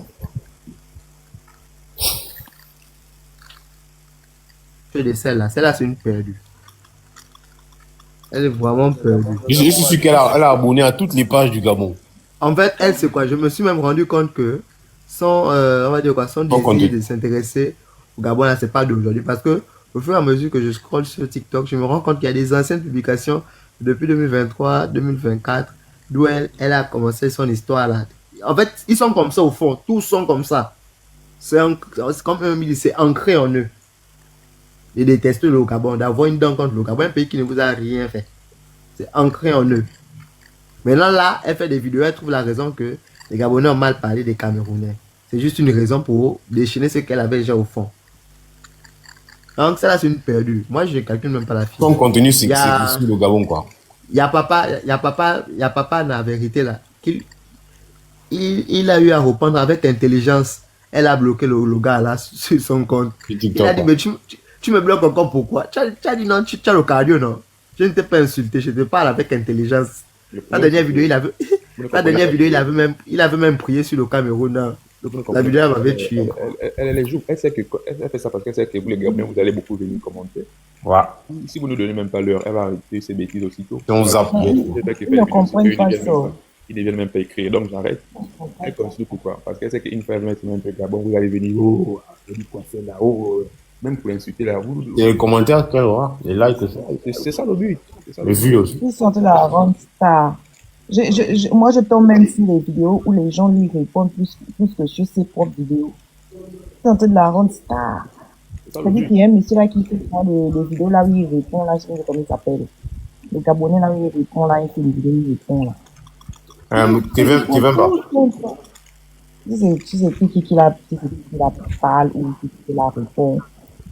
Celle-là, c'est une perdue. Elle est vraiment perdue. Je suis sûr qu'elle a abonné à toutes les pages du Gabon. En fait, elle, c'est quoi? Je me suis même rendu compte que on va dire quoi, son désir de s'intéresser au Gabon, là, c'est pas d'aujourd'hui. Parce que au fur et à mesure que je scrolle sur TikTok, je me rends compte qu'il y a des anciennes publications depuis 2023, 2024, d'où elle a commencé son histoire là. En fait, ils sont comme ça au fond, tous sont comme ça. C'est comme un milieu, c'est ancré en eux. Ils détestent le Gabon, d'avoir une dent contre le Gabon, un pays qui ne vous a rien fait. C'est ancré en eux. Maintenant là, elle fait des vidéos, elle trouve la raison que les Gabonais ont mal parlé des Camerounais. C'est juste une raison pour déchaîner ce qu'elle avait déjà au fond. Donc ça là, c'est une perdue. Moi, je ne calcule même pas la fille. Son contenu, c'est sur le Gabon, quoi. Il y a papa, la vérité là. Il a eu à répondre avec intelligence. Elle a bloqué le gars là sur son compte. Il a dit, mais tu me bloques encore pourquoi? Tu as dit non, tu as le cardio, non? Je ne t'ai pas insulté, je te parle avec intelligence. La dernière vidéo, il avait même prié sur le Cameroun. Non? La vidéo m'avait tué. Elle sait que elle fait ça parce qu'elle sait que vous les Gabonais, vous allez beaucoup venir commenter. Ouais. Si vous ne donnez même pas l'heure, elle va arrêter ses bêtises aussitôt. On zappe. Ils ne comprennent pas ça. Ils ne viennent même pas écrire, donc j'arrête. Elle continue pourquoi? Parce qu'elle sait qu'une fois même Gabon, vous allez venir, je dis quoi faire là-haut, même pour insulter là. Et les commentaires qu'elle aura, les likes, c'est ça le but. Les vues aussi. Ils sont de la rendre star. Moi, je tombe même sur les vidéos où les gens lui répondent plus que sur ses propres vidéos. Ils sont en train de la rendre star. C'est-à-dire qu'il y a un monsieur là qui fait des vidéos là où il répond, là, je sais pas comment il s'appelle. Le Gabonais là où il répond, là, il fait des vidéos où il répond, là. Tu veux pas? Tu sais qui la parle ou qui la répond.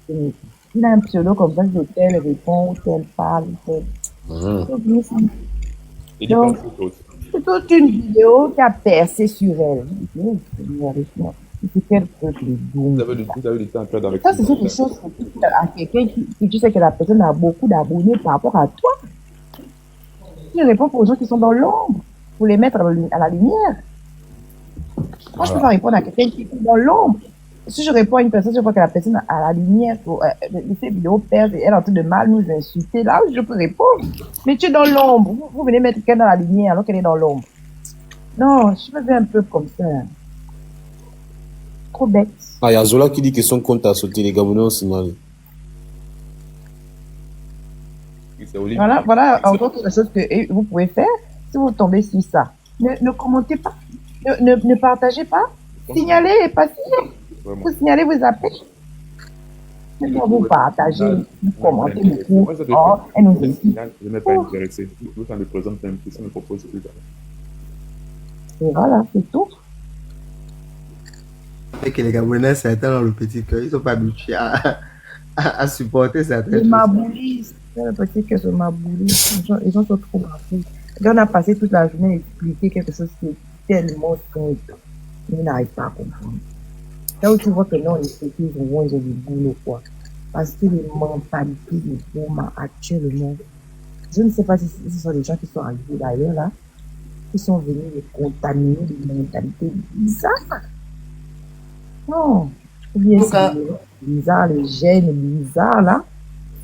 Il a un pseudo comme ça, c'est tel répond, tel parle, tel. Donc, c'est toute une vidéo qui a percé sur elle. C'est quel peuple de boum. Ça, c'est quelque chose à quelqu'un qui tu sais que la personne a beaucoup d'abonnés par rapport à toi. Tu réponds aux gens qui sont dans l'ombre, pour les mettre à la lumière. Moi, je peux pas répondre à quelqu'un qui est dans l'ombre. Si je réponds à une personne, je vois que la personne a à la lumière, ces vidéos perdent et elle est en train de mal nous insulter. Là, je peux répondre. Mais tu es dans l'ombre. Vous venez mettre quelqu'un dans la lumière alors qu'elle est dans l'ombre. Non, je me fais un peu comme ça. Trop bête. Ah, il y a Zola qui dit que son compte a sauté, les Gabonais ont signalé. Voilà encore quelque chose que vous pouvez faire si vous tombez sur ça. Ne commentez pas, ne partagez pas, signalez et passez. Vous signalez, vous appelez. Vous partagez, vous commentez beaucoup. Elle nous dit. Je n'ai pas intéressé. Vous, ça me présente même que ça me propose plus tard. Et voilà, c'est tout. Et que les Gabonais, certains dans le petit cœur, ils ne sont pas habitués à supporter certaines choses. Les maboulistes, le petit cœur se maboulise. Les gens sont trop maboulistes. On a passé toute la journée à expliquer quelque chose qui est tellement simple. Ils n'arrivent pas à comprendre. Là où tu vois que non, les petits, ils ont du boulot, quoi. Parce que les mentalités des Boma actuellement, je ne sais pas si ce sont des gens qui sont arrivés d'ailleurs, là, qui sont venus les contaminer des mentalités bizarres. Non. Ou bien c'est bizarre, les gènes bizarres, là,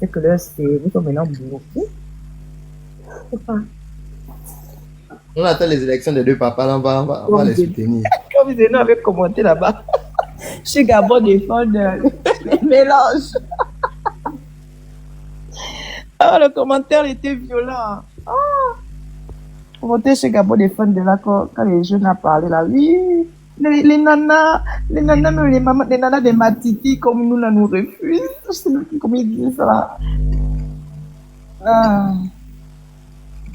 c'est que leurs cerveaux sont maintenant bloqués. Je sais pas. On attend les élections des deux papas, là, on va les soutenir. Comme ils avaient commenté là-bas, chez Gabon défendre les mélanges. Ah, le commentaire était violent. Ah, commenter chez Gabon défendre de là quand les jeunes ont parlé là. Oui, les nanas, même les mamans, les nanas des matiti comme nous, là, nous refusent. Je sais pas comment ils disent ça. Ah.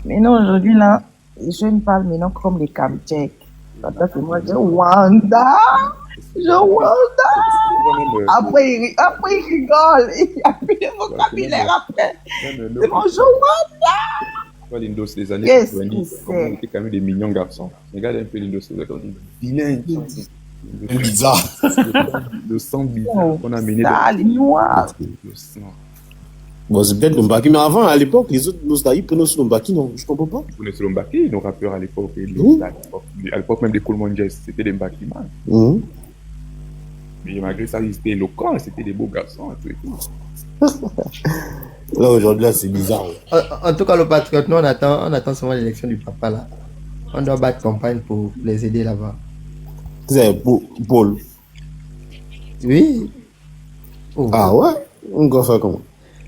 Mais non, aujourd'hui, là, les jeunes parlent maintenant comme les Kamtchèques. C'est moi, je Wanda. Après, il rigole. Il n'y a plus de vocabulaire après. C'est mon Wanda. L'Indos des années 90, on était quand même des mignons garçons. Regarde un peu l'Indos des années. Vilain. Bizarre. Le sang bizarre qu'on a mené. Les noirs. Bon, c'est peut-être Lombaki, mais avant, à l'époque, les autres Nostalgie prenaient sur Lombaki, non? Je comprends pas. Ils prenaient sur Lombaki, nos rappeurs à l'époque. À l'époque, même des Cool Jazz, c'était des Mbaki, man. Mais malgré ça, ils étaient éloquents, c'était des beaux garçons et tout. Là, aujourd'hui, là, c'est bizarre. En tout cas, le patriote, nous, on attend seulement l'élection du papa, là. On doit battre campagne pour les aider là-bas. C'est Paul. Oui. Oh. Ah ouais? On va faire comment?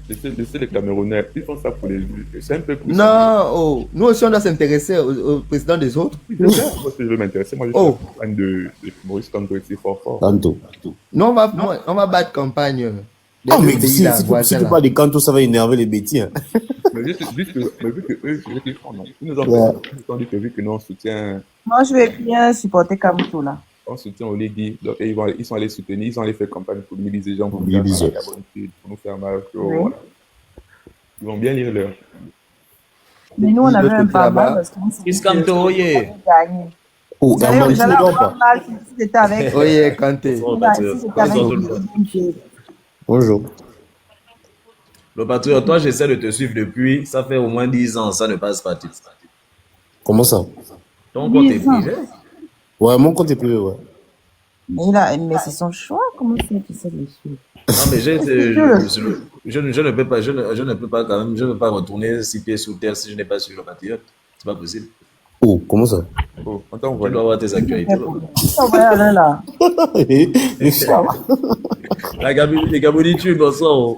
Laissez les Camerounais, ils font ça pour les vues. C'est un peu plus. Non, oh. Nous aussi, on doit s'intéresser au président des autres. Moi, si je veux m'intéresser, moi, je suis fan de Maurice Kanto ici, fort. Kanto. Nous, on va battre campagne. Ah, mais si tu parles de Kanto, ça va énerver les bêtis. Hein. Mais juste que vu que eux, c'est ce qu'ils font, non. Ils nous ont dit que vu que nous, on soutient. Moi, je vais bien supporter Kabuto, là. On soutient au Légui, donc ils sont allés soutenir, ils sont allés faire campagne pour mobiliser les gens, pour nous faire mal. Voilà. Ils vont bien lire leur. Mais nous, on avait un pas mal parce qu'on s'est gagné. Oh, Herman, tu ne dors pas. Si c'était avec. Oui, Kanté. Si c'était avec. Bonjour. Le patriote, toi, j'essaie de te suivre depuis, ça fait au moins 10 ans, ça ne passe pas. Comment ça? Ton compte est privé? Ouais, mon compte est privé, ouais. Mais c'est son choix, comment c'est que c'est le suivre? Non, mais je ne peux pas, je ne peux pas quand même, je ne peux pas retourner 6 pieds sous terre si je n'ai pas suivi le patriote. C'est pas possible. Oh, comment ça? Oh, tu dois avoir tes actualités. Là. Les Gabonitudes, bonsoir.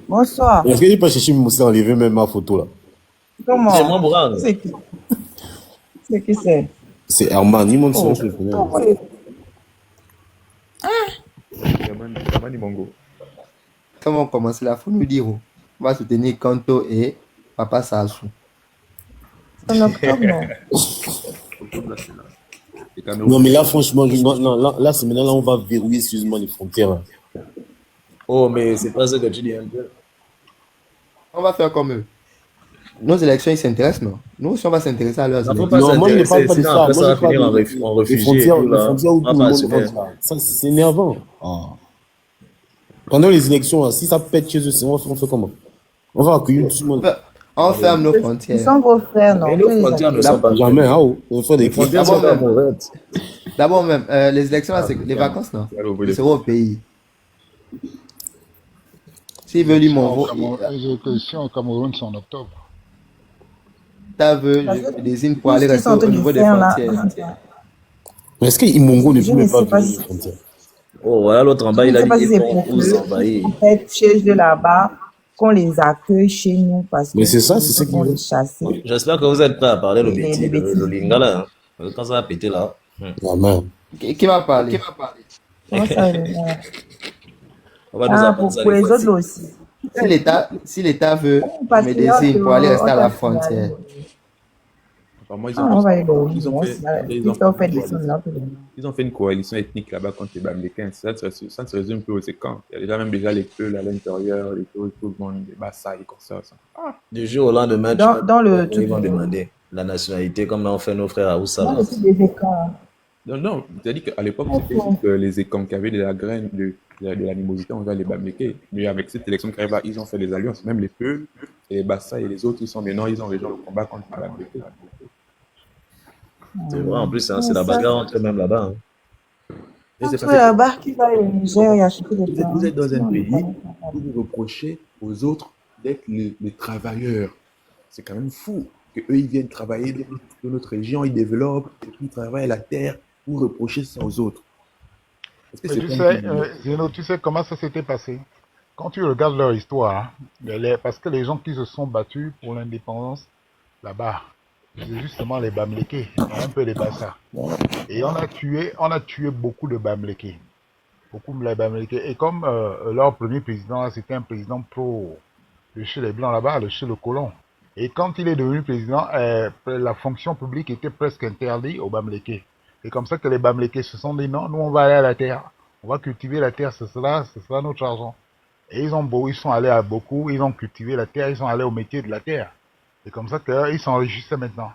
Bonsoir. Est-ce qu'il n'est pas cherché Moussa à enlever même ma photo là? Comment? C'est moi, Bourang. C'est qui? C'est qui c'est? C'est Herman, il monte son jeu. Herman Mongo. Comment on commence là? Il faut nous dire où. On va soutenir Kanto et Papa Sassou. En octobre, non? Non, mais là, franchement, là, c'est maintenant, là, on va verrouiller, excuse-moi, les frontières. Hein. Oh, mais c'est pas ça que tu dis un peu. On va faire comme eux. Nos élections, ils s'intéressent, non? Nous aussi, on va s'intéresser à leurs élections. Non, moi, je ne parle pas de ça. Moi, ça va finir en réfugié. Les frontières où tout le monde va. Ça, c'est énervant. Ah. Pendant les élections, là, si ça pète chez eux, on fait comment? On va accueillir tout le monde. On ferme nos frontières. Ils sont vos frères, non? Et nos frontières ne sont pas jamais. Ah, on fait des frontières sont pas mauvaises. D'abord même, les élections, là, c'est les vacances, non? C'est au pays. S'ils veulent lui m'envoyer. Les élections au Cameroun sont en octobre. Ça veut, je désigne pour aller rester au niveau des frontières. Mais est-ce que Imongo ne peut pas les frontières? Oh, voilà, l'autre en bas, il a dit qu'ils vont tous envahir. En fait, chez eux là-bas, qu'on les accueille chez nous parce que. Mais c'est ça, c'est ce qu'ils veulent chasser. J'espère que vous êtes prêts à parler le lingala. Quand ça va péter là. Qui va parler? Comment ça On va nous apprendre pour les autres aussi. Si l'État veut me désigne pour aller rester à la frontière. Ils ont fait une coalition ethnique là-bas contre les Bamlékins. Ça ne se résume plus aux camps. Il y a déjà même les Peuls à l'intérieur, les Peuls, tout le monde, les Bassailles, comme ça. Du jour au lendemain, ils vont demander la nationalité, comme on fait nos frères à Oussala. Non, c'est-à-dire qu'à l'époque, c'était juste les Ekans qui avaient de la graine, de l'animosité envers les Bamlékés. Mais avec cette élection qui arrive là, ils ont fait des alliances. Même les Peuls, et les Bassailles et les autres, ils ont rejoint le combat contre les Bamlékés. C'est vrai, en plus, c'est la bagarre entre eux-mêmes là-bas. C'est là-bas qui va au Niger et acheter des gens. Vous êtes dans un pays où vous reprochez aux autres d'être les travailleurs. C'est quand même fou qu'eux, ils viennent travailler dans notre région, ils développent, et puis ils travaillent la terre pour reprocher ça aux autres. Tu sais comment ça s'était passé? Quand tu regardes leur histoire, parce que les gens qui se sont battus pour l'indépendance là-bas, c'est justement les Bamlékés, un peu les Bassa. Et on a tué beaucoup de Bamlékés. Et comme leur premier président, c'était un président pro de chez les Blancs là-bas, de chez le colon. Et quand il est devenu président, la fonction publique était presque interdite aux Bamlékés. Et comme ça que les Bamlékés se sont dit non, nous on va aller à la terre. On va cultiver la terre, c'est cela notre argent. Et ils sont allés à beaucoup, ils ont cultivé la terre, ils sont allés au métier de la terre. C'est comme ça qu'ils s'enrichissaient maintenant.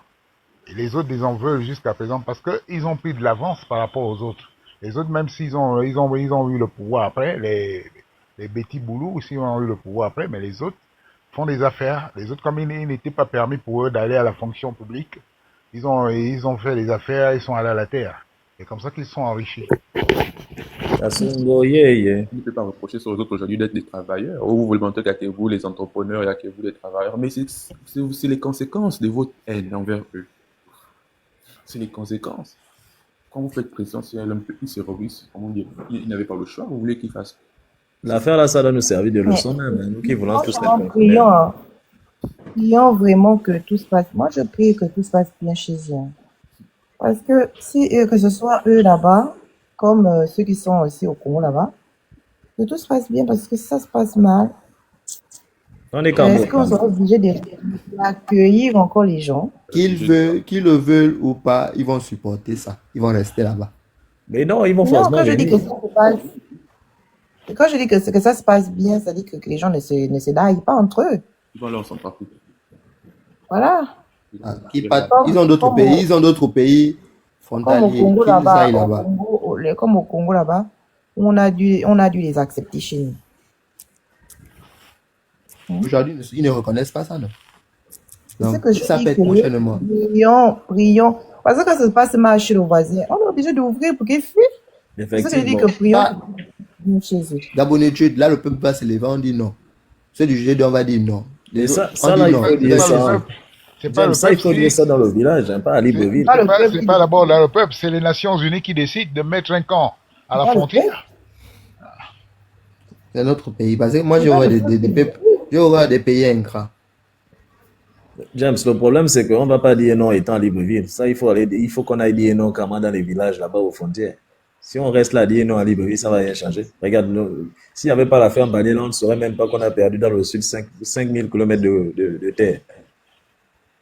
Et les autres, ils en veulent jusqu'à présent parce qu'ils ont pris de l'avance par rapport aux autres. Les autres, même s'ils ont eu le pouvoir après, les Betty Boulou aussi ont eu le pouvoir après, mais les autres font des affaires. Les autres, comme il n'était pas permis pour eux d'aller à la fonction publique, ils ont fait des affaires, ils sont allés à la terre. C'est comme ça qu'ils sont enrichis. Il ne peut pas reprocher sur les autres aujourd'hui d'être des travailleurs. Ou vous voulez montrer qu'il n'y a que vous, les entrepreneurs, il n'y a que vous, les travailleurs. Mais c'est les conséquences de votre haine envers eux. C'est les conséquences. quand vous faites pression sur elle un peu, il se rebrousse, comment dire, il n'avait pas le choix, vous voulez qu'il fasse. L'affaire là, ça doit nous servir de Mais leçon même. Nous qui voulons tous franchement, être fonctionnaires. prions vraiment que tout se passe. Moi, je prie que tout se passe bien chez eux. Parce que si que ce soit eux là-bas, comme ceux qui sont aussi au Congo là-bas, que tout se passe bien parce que si ça se passe mal, On est est-ce qu'on sera obligé d'accueillir encore les gens? Qu'ils le veulent ou pas, ils vont supporter ça. Ils vont rester là-bas. Mais non, ils vont Non, forcément quand je dis que venir. ça se passe, quand je dis que ça se passe bien, ça dit que les gens ne se daillent pas entre eux. Ils vont leur s'en partout. Voilà. Ah, ils ont d'autres pays, ils ont d'autres pays Comme au frontaliers. Congo Qu'ils là-bas, aillent là-bas. comme au Congo là-bas, on a dû les accepter chez nous. Aujourd'hui, ils ne reconnaissent pas ça, non? C'est ce Donc, que je ça dis peut être que prochainement. prions. Parce que quand ça se passe mal chez le voisin, on est obligé d'ouvrir pour qu'ils fuient. C'est ce que je dis Effectivement. que prions Ah, chez eux. Gabonais, là, le peuple va se lever, on dit non. Ceux du GD, on va dire non. Et Les ça, autres, ça on là, dit il non. faut dire ça. C'est pas James, le ça, il peuple, faut dire ça dans le village, hein, pas à Libreville. c'est pas d'abord là le peuple, c'est les Nations Unies qui décident de mettre un camp à la frontière. C'est notre pays. Parce que moi, j'aurais des pays ingrats. James, le problème, c'est qu'on ne va pas dire non étant à Libreville. Ça, il faut qu'on aille dire non carrément dans les villages là-bas aux frontières. Si on reste là à dire non à Libreville, ça ne va rien changer. Regarde, s'il n'y avait pas la ferme Banel, on ne saurait même pas qu'on a perdu dans le sud 5000 km de terre.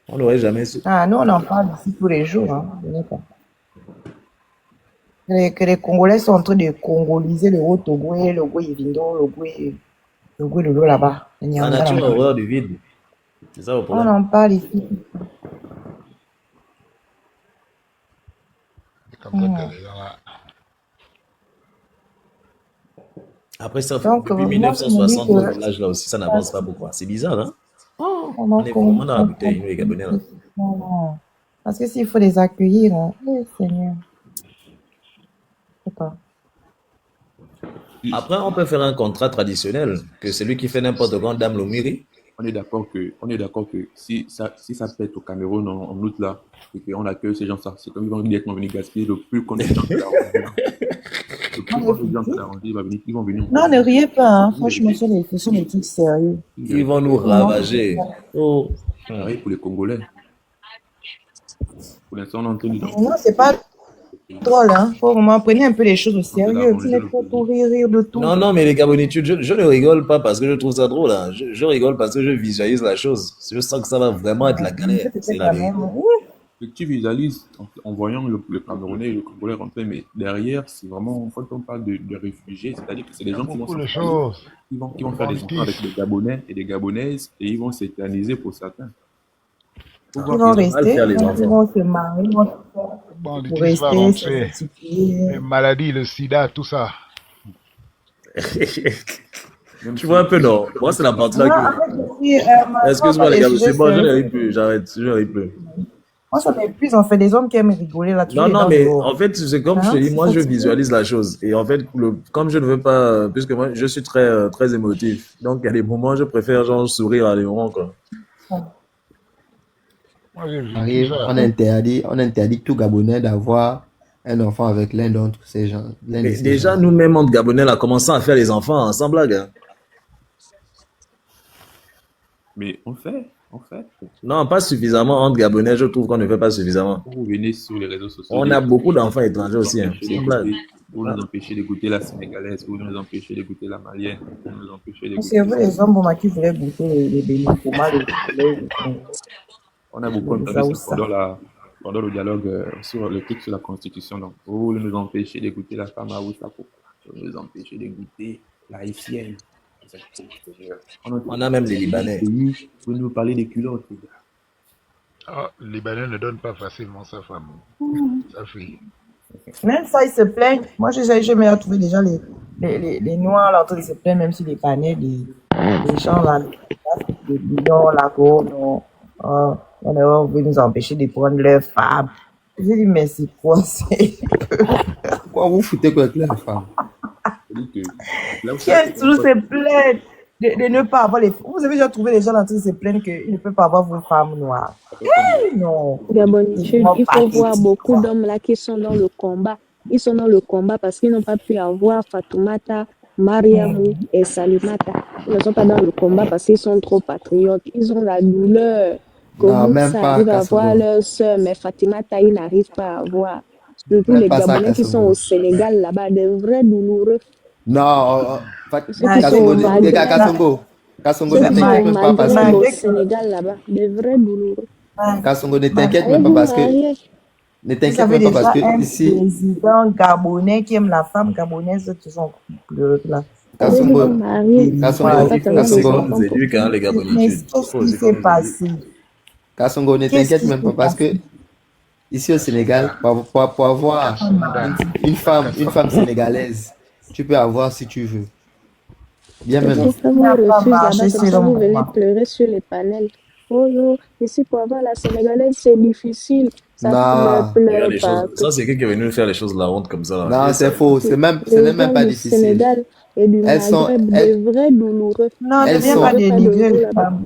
On n'aurait jamais su. Ah, nous, on en parle ici tous les jours. Hein. Que les Congolais sont en train de congoliser le Haut-Togo, le Goué-Vindo, le Goué-Lolo là-bas. La nature a horreur du vide. C'est ça le On problème. en parle ici. Après ça, Donc, depuis moi, 1960, je me dis le que- village là aussi, ça n'avance pas beaucoup. C'est bizarre, hein? On est vraiment dans la bouteille, nous, les Gabonais, là. Non. Parce que s'il faut les accueillir, hein, Seigneur. Je sais pas. Après, on peut faire un contrat traditionnel, que celui qui fait n'importe quoi, dame le mairie. On est d'accord que si ça pète au Cameroun en août là, et qu'on accueille ces gens, ça, c'est comme ils vont directement venir gaspiller le plus qu'on ait de gens qui ils vont venir. Non, ne riez pas, hein. Franchement, ce sont des trucs sérieux. Ils vont nous ravager. Oh. Pareil pour les Congolais. Pour l'instant, on a entendu. Non, c'est pas drôle, hein. Faut vraiment prendre un peu les choses au sérieux. Vous n'êtes pas pour rire de tout. Non, mais les Gabonais, je ne rigole pas parce que je trouve ça drôle. Hein. Je rigole parce que je visualise la chose. Je sens que ça va vraiment être la galère. C'est la vérité. Tu visualises en voyant le Camerounais et le Congolais rentrer, mais derrière, c'est vraiment, quand on parle de réfugiés, c'est-à-dire que c'est des gens qui vont faire des enfants avec des Gabonais et des Gabonaises et ils vont s'éterniser pour certains. Ils vont rester, ils vont se marier, ils vont Bon, pour rester, les maladies, le sida, tout ça. Tu vois un peu, non? Moi, c'est la partie là que... Excuse-moi, les gars, c'est bon, je n'arrive plus. J'arrête, je n'arrive plus. Moi, ça m'épuise, en fait, des hommes qui aiment rigoler là. Non, mais en fait, c'est comme je te dis, moi, je visualise la chose. Et en fait, comme je ne veux pas, puisque moi, je suis très, très émotif. Donc, il y a des moments, je préfère genre sourire à des moments, quoi. On interdit tout Gabonais d'avoir un enfant avec l'un d'entre ces gens. Mais déjà, nous-mêmes, entre Gabonais, là, commençons à faire les enfants, sans blague. Hein. Mais on fait. Non, pas suffisamment entre Gabonais, je trouve qu'on ne fait pas suffisamment. Vous venez sur les réseaux sociaux. On a beaucoup d'enfants étrangers aussi, hein. Sans blague. Vous nous empêchez de goûter la sénégalaise, vous nous empêchez de goûter la malienne, vous nous empêchez de goûter... C'est vrai, les hommes, qui voulaient goûter les bénis pour mal. On a beaucoup entendu ça pendant le dialogue sur le truc sur la Constitution. Donc, vous nous empêchez de goûter la femme à Oussako, vous nous empêchez de goûter la haïtienne. On a même les Libanais. Vous nous parlez des culottes, les gars. Oh, le Libanais ne donne pas facilement sa femme, sa fille. Même ça, ils se plaignent. Moi, j'ai jamais trouvé déjà les Noirs là, en train de se plaindre, même si les panais, les gens là, les bidons, la go, on veut nous empêcher de prendre leurs femmes. J'ai dit, mais c'est quoi? Pourquoi vous foutez avec leurs femmes? Quel toujours se plaint. de ne pas avoir les... Vous avez déjà trouvé les gens en train de se plaindre qu'ils ne peuvent pas avoir vos femmes noires. Non. Gabonitude, il faut voir Pathétique, beaucoup quoi. d'hommes là qui sont dans le combat. Ils sont dans le combat parce qu'ils n'ont pas pu avoir Fatoumata, Mariamou et Salimata. Ils ne sont pas dans le combat parce qu'ils sont trop patriotes. Ils ont la douleur que Non, même Moussa pas arrive à avoir Kassongo. leur soeur, mais Fatimata, ils n'arrivent pas à avoir. Surtout Même les pas ça Gabonais qui sont Kassongo. au Sénégal là-bas, des vrais douloureux. Non, Ceux qui sont au Maghreb, Kassongo, ceux ne qui sont au t'inquiète même pas parce Maghreb, au que Sénégal là-bas, des vrais douloureux. Kassongo, ne t'inquiète Allez même pas vous parce que marier. ne Vous t'inquiète avez même pas parce déjà que un ici président gabonais qui aime la femme gabonaise qui sont là. Allez vous Kassongo, marier. Kassongo, Pas Il faut tellement aussi des Kassongo, qu'on enfants nous pour éduque, vous. hein, les Mais Gabonitudes. Il qu'est-ce faut qui aussi qu'on s'est nous éduque. passé? Kassongo, ne Qu'est-ce t'inquiète qui même s'est pas parce que passé? ici au Sénégal, pour avoir une femme sénégalaise, tu peux avoir si tu veux. Bien C'est même. pour ça Ça vous n'a pas refusez là-bas, marché comme ça selon vous venez moi. pleurer sur les panels. Oh non, ici pour avoir la sénégalaise, c'est difficile. Ça Non, pleure Regarde les choses. partout. Ça, c'est quelqu'un qui est venu nous faire les choses la honte comme ça. Là. non, Et c'est ça, faux. Ce Les n'est même gens pas du difficile. Sénégal et du Elles sont, Maghreb, des vrais douloureux. Non, ne elles viens sont, pas Vous n'avez pas de dénigrer vous les là-bas. femmes.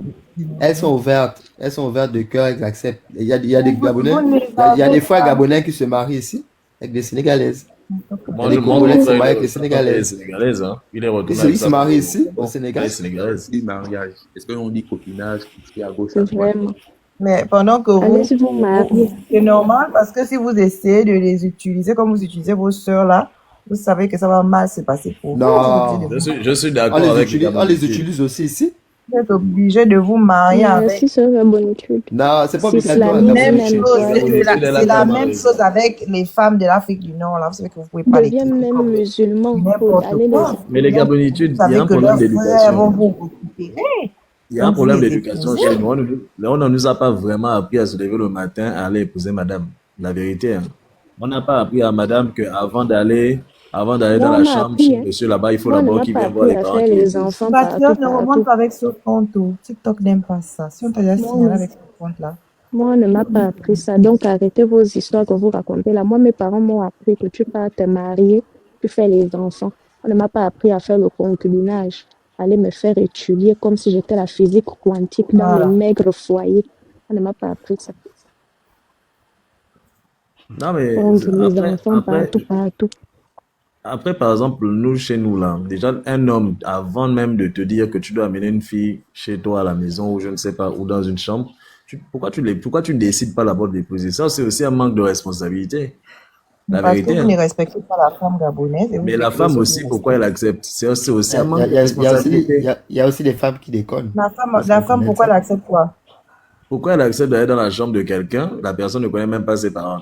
elles sont ouvertes. Elles sont ouvertes de cœur, elles acceptent. Il y a des Gabonais, Vous ne les il y a des avez frères pas. Gabonais qui se marient ici avec des Sénégalaises. moi, Les je montre Congolais mon se frère, marient avec les elle est Sénégalaises. sénégalaise. Hein. Il est retourné Ils avec se sa marient femme ici, au Elle Sénégal. est sénégalaise. Du mariage. Est-ce qu'on dit copinage ici à gauche, à droite? Vraiment. Mais pendant que Allez-y vous marier. c'est normal parce que si vous essayez de les utiliser comme vous utilisez vos sœurs là, vous savez que ça va mal se passer pour vous. Vous êtes obligé Non, de vous, Je suis d'accord avec les on les Gabonitudes. utilise aussi ici. vous êtes obligé de vous marier avec. Merci, c'est une bonne étude. Non, c'est pas C'est obligatoire. islamique Même même, chose, toi. c'est Gabonitude, elle a c'est la tellement même raison. chose avec les femmes de l'Afrique du Nord là. Vous savez que vous pouvez pas les Deviennent traiter même comme musulmans pour n'importe aller les quoi. Mais les Vous Gabonitudes, il y a savez un que problème leurs frères vont d'éducation. vous récupérer. Il y a un Donc vous problème les d'éducation épousez. chez nous. On ne nous a pas vraiment appris à se lever le matin à aller épouser madame. La vérité. Hein. On n'a pas appris à madame qu'avant d'aller dans Moi, la on m'a chambre appris, chez hein. monsieur là-bas, il faut Moi, on ne d'abord m'a qu'il pas vienne voir appris les à parents faire qui les l'épousent. enfants partout, Patriote ne remonte partout. pas avec ce compte. TikTok n'aime pas ça. Si on t'a déjà signalé avec ce compte là. Moi, on ne m'a pas appris ça. Donc, arrêtez vos histoires que vous racontez là. Moi, mes parents m'ont appris que tu pars te marier, tu fais les enfants. On ne m'a pas appris à faire le concubinage, aller me faire étudier comme si j'étais la physique quantique dans les Voilà. maigres foyers. On ne m'a pas appris ça. Non, mais Prendre les enfants partout. après, par exemple, nous, chez nous, là, déjà, un homme, avant même de te dire que tu dois amener une fille chez toi à la maison ou je ne sais pas, ou dans une chambre, pourquoi tu ne décides pas d'abord de l'épouser? Ça, c'est aussi un manque de responsabilité. La Parce que vérité. vous Hein. ne respectez pas la femme gabonaise. Et vous Mais la voulez femme que aussi, les pourquoi elle respecte. accepte? C'est aussi un Il manque y a- de il y a aussi responsabilité. il y a aussi des femmes qui déconnent. La Faut femme, reconnaître pourquoi ça. elle accepte quoi? Pourquoi elle accepte d'aller dans la chambre de quelqu'un? La personne ne connaît même pas ses parents.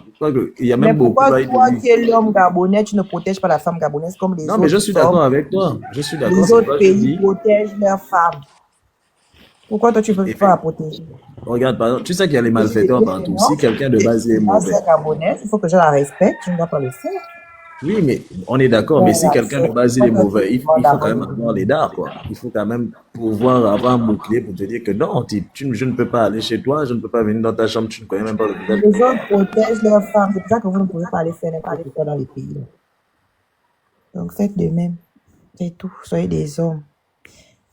Il y a Mais même beaucoup pourquoi de toi, qui es l'homme gabonais, tu ne protèges pas la femme gabonaise comme les Non, mais je autres suis d'accord hommes, avec toi. Je suis d'accord. les C'est autres pourquoi je pays dis. protègent leurs femmes? Pourquoi toi, tu ne peux pas la protéger? Regarde, par exemple, tu sais qu'il y a les Et malfaiteurs je partout. non, Si quelqu'un de base est ma mauvais. sœur gabonaise, il faut que je la respecte, je ne dois pas le faire. Oui, mais on est d'accord. Mais si Voilà, quelqu'un de c'est base il est pourquoi toi, mauvais, tu il demandes faut quand même d'abord. avoir les dards, quoi. Il faut quand même pouvoir avoir un bouclier pour te dire que non, je ne peux pas aller chez toi, je ne peux pas venir dans ta chambre, tu ne connais même pas le visage. Les autres protègent leurs femmes, c'est pour ça que vous ne pouvez pas aller faire n'importe quoi dans les pays. Donc faites de même, c'est tout, soyez des hommes.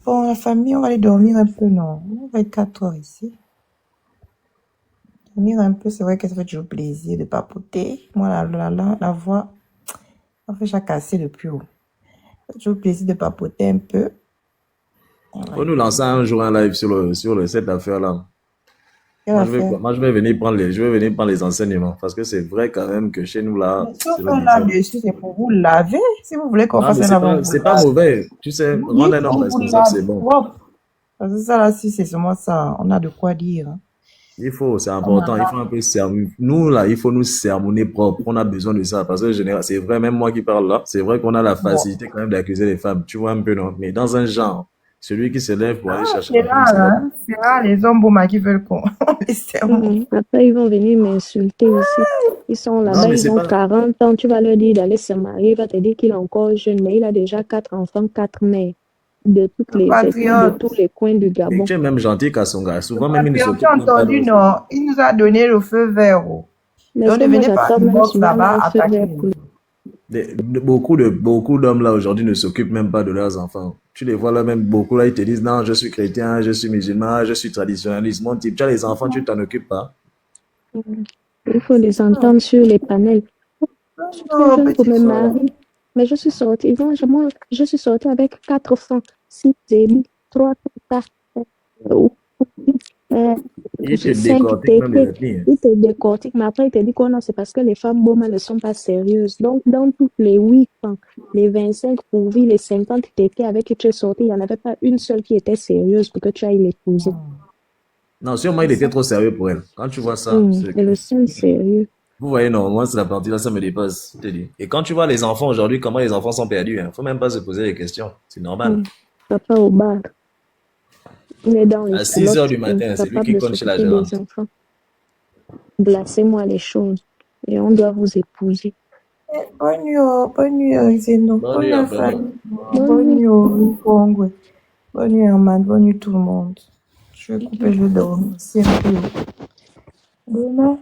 Bon, la famille, on va aller dormir un peu, non? On va être 4 heures ici. Dormir un peu, c'est vrai que ça fait toujours plaisir de papoter. Moi, la voix, en fait, j'ai cassé le plus haut. Ça fait toujours plaisir de papoter un peu. Faut nous lancer un jour un live sur cette affaire-là. Quelle affaire? Moi, je vais venir prendre les enseignements parce que c'est vrai quand même que chez nous là, Mais c'est sauf le que bizarre. là-dessus, c'est pour vous laver. Si vous voulez qu'on Non, fasse mais un lavabo, c'est pas mauvais. Tu sais, rendre un homme vous responsable, c'est bon. propre. Parce que ça, là, si c'est seulement ça, on a de quoi dire. Hein. C'est important. Il faut un peu nous là, il faut nous sermonner propre. On a besoin de ça parce que général, c'est vrai, même moi qui parle là, c'est vrai qu'on a la facilité quand même d'accuser les femmes. Tu vois un peu, non? Mais dans un genre, celui qui se lève pour aller chercher C'est la femme, rare, hein. C'est rare les hommes bouma qui veulent qu'on les sermonne. Après, ils vont venir m'insulter ici. Ils sont là-bas, mais ils c'est ont pas- 40 ans. Tu vas leur dire d'aller se marier. Il va te dire qu'il est encore jeune, mais il a déjà 4 enfants, 4 mères de toutes les ethnies, de Patriote. tous les coins du Mais Gabon. tu es même gentil qu'à son gars. Souvent même il ne Tu s'occupe as même pas entendu, de non? Il nous a donné le feu vert. Oh. Mais Donc, est-ce ne que moi venez pas j'attends même inbox souvent là-bas un feu attaquer vert les pour gens. Beaucoup d'hommes là aujourd'hui ne s'occupent même pas de leurs enfants. Tu les vois là même, beaucoup là, ils te disent non, je suis chrétien, je suis musulman, je suis traditionnaliste. Mon type, tu as les enfants, tu t'en occupes pas. Il faut les entendre sur les panels. Je suis trop jeune pour me marier. Mais je suis sortie. Moi, je suis sortie avec 4 francs, 6 débits, 3 4. Il te décortique même les filles. Il te décortique, mais après il te dit que non, c'est parce que les femmes bonnes ne sont pas sérieuses. Donc, dans toutes les 8 francs, les 25 pour vie, les 50 TT avec qui tu es sorti, il n'y en avait pas une seule qui était sérieuse pour que tu ailles l'épouser. Non, sûrement il était trop sérieux pour elle. Quand tu vois ça, c'est le seul sérieux. Vous voyez, non, moi, c'est la partie là, ça me dépasse. Je te dis. Et quand tu vois les enfants aujourd'hui, comment les enfants sont perdus, hein, faut même pas se poser des questions. C'est normal. Papa au bar. Il est dans les à 6 heures du matin, c'est lui qui compte chez la gérante. Glacez-moi les choses. Et on doit vous épouser. Bonne nuit, Zeno. Bonne nuit, Bonne nuit, bonne nuit, Amand. Bonne nuit, tout le monde. Je vais couper, je dors. C'est un peu. Demain.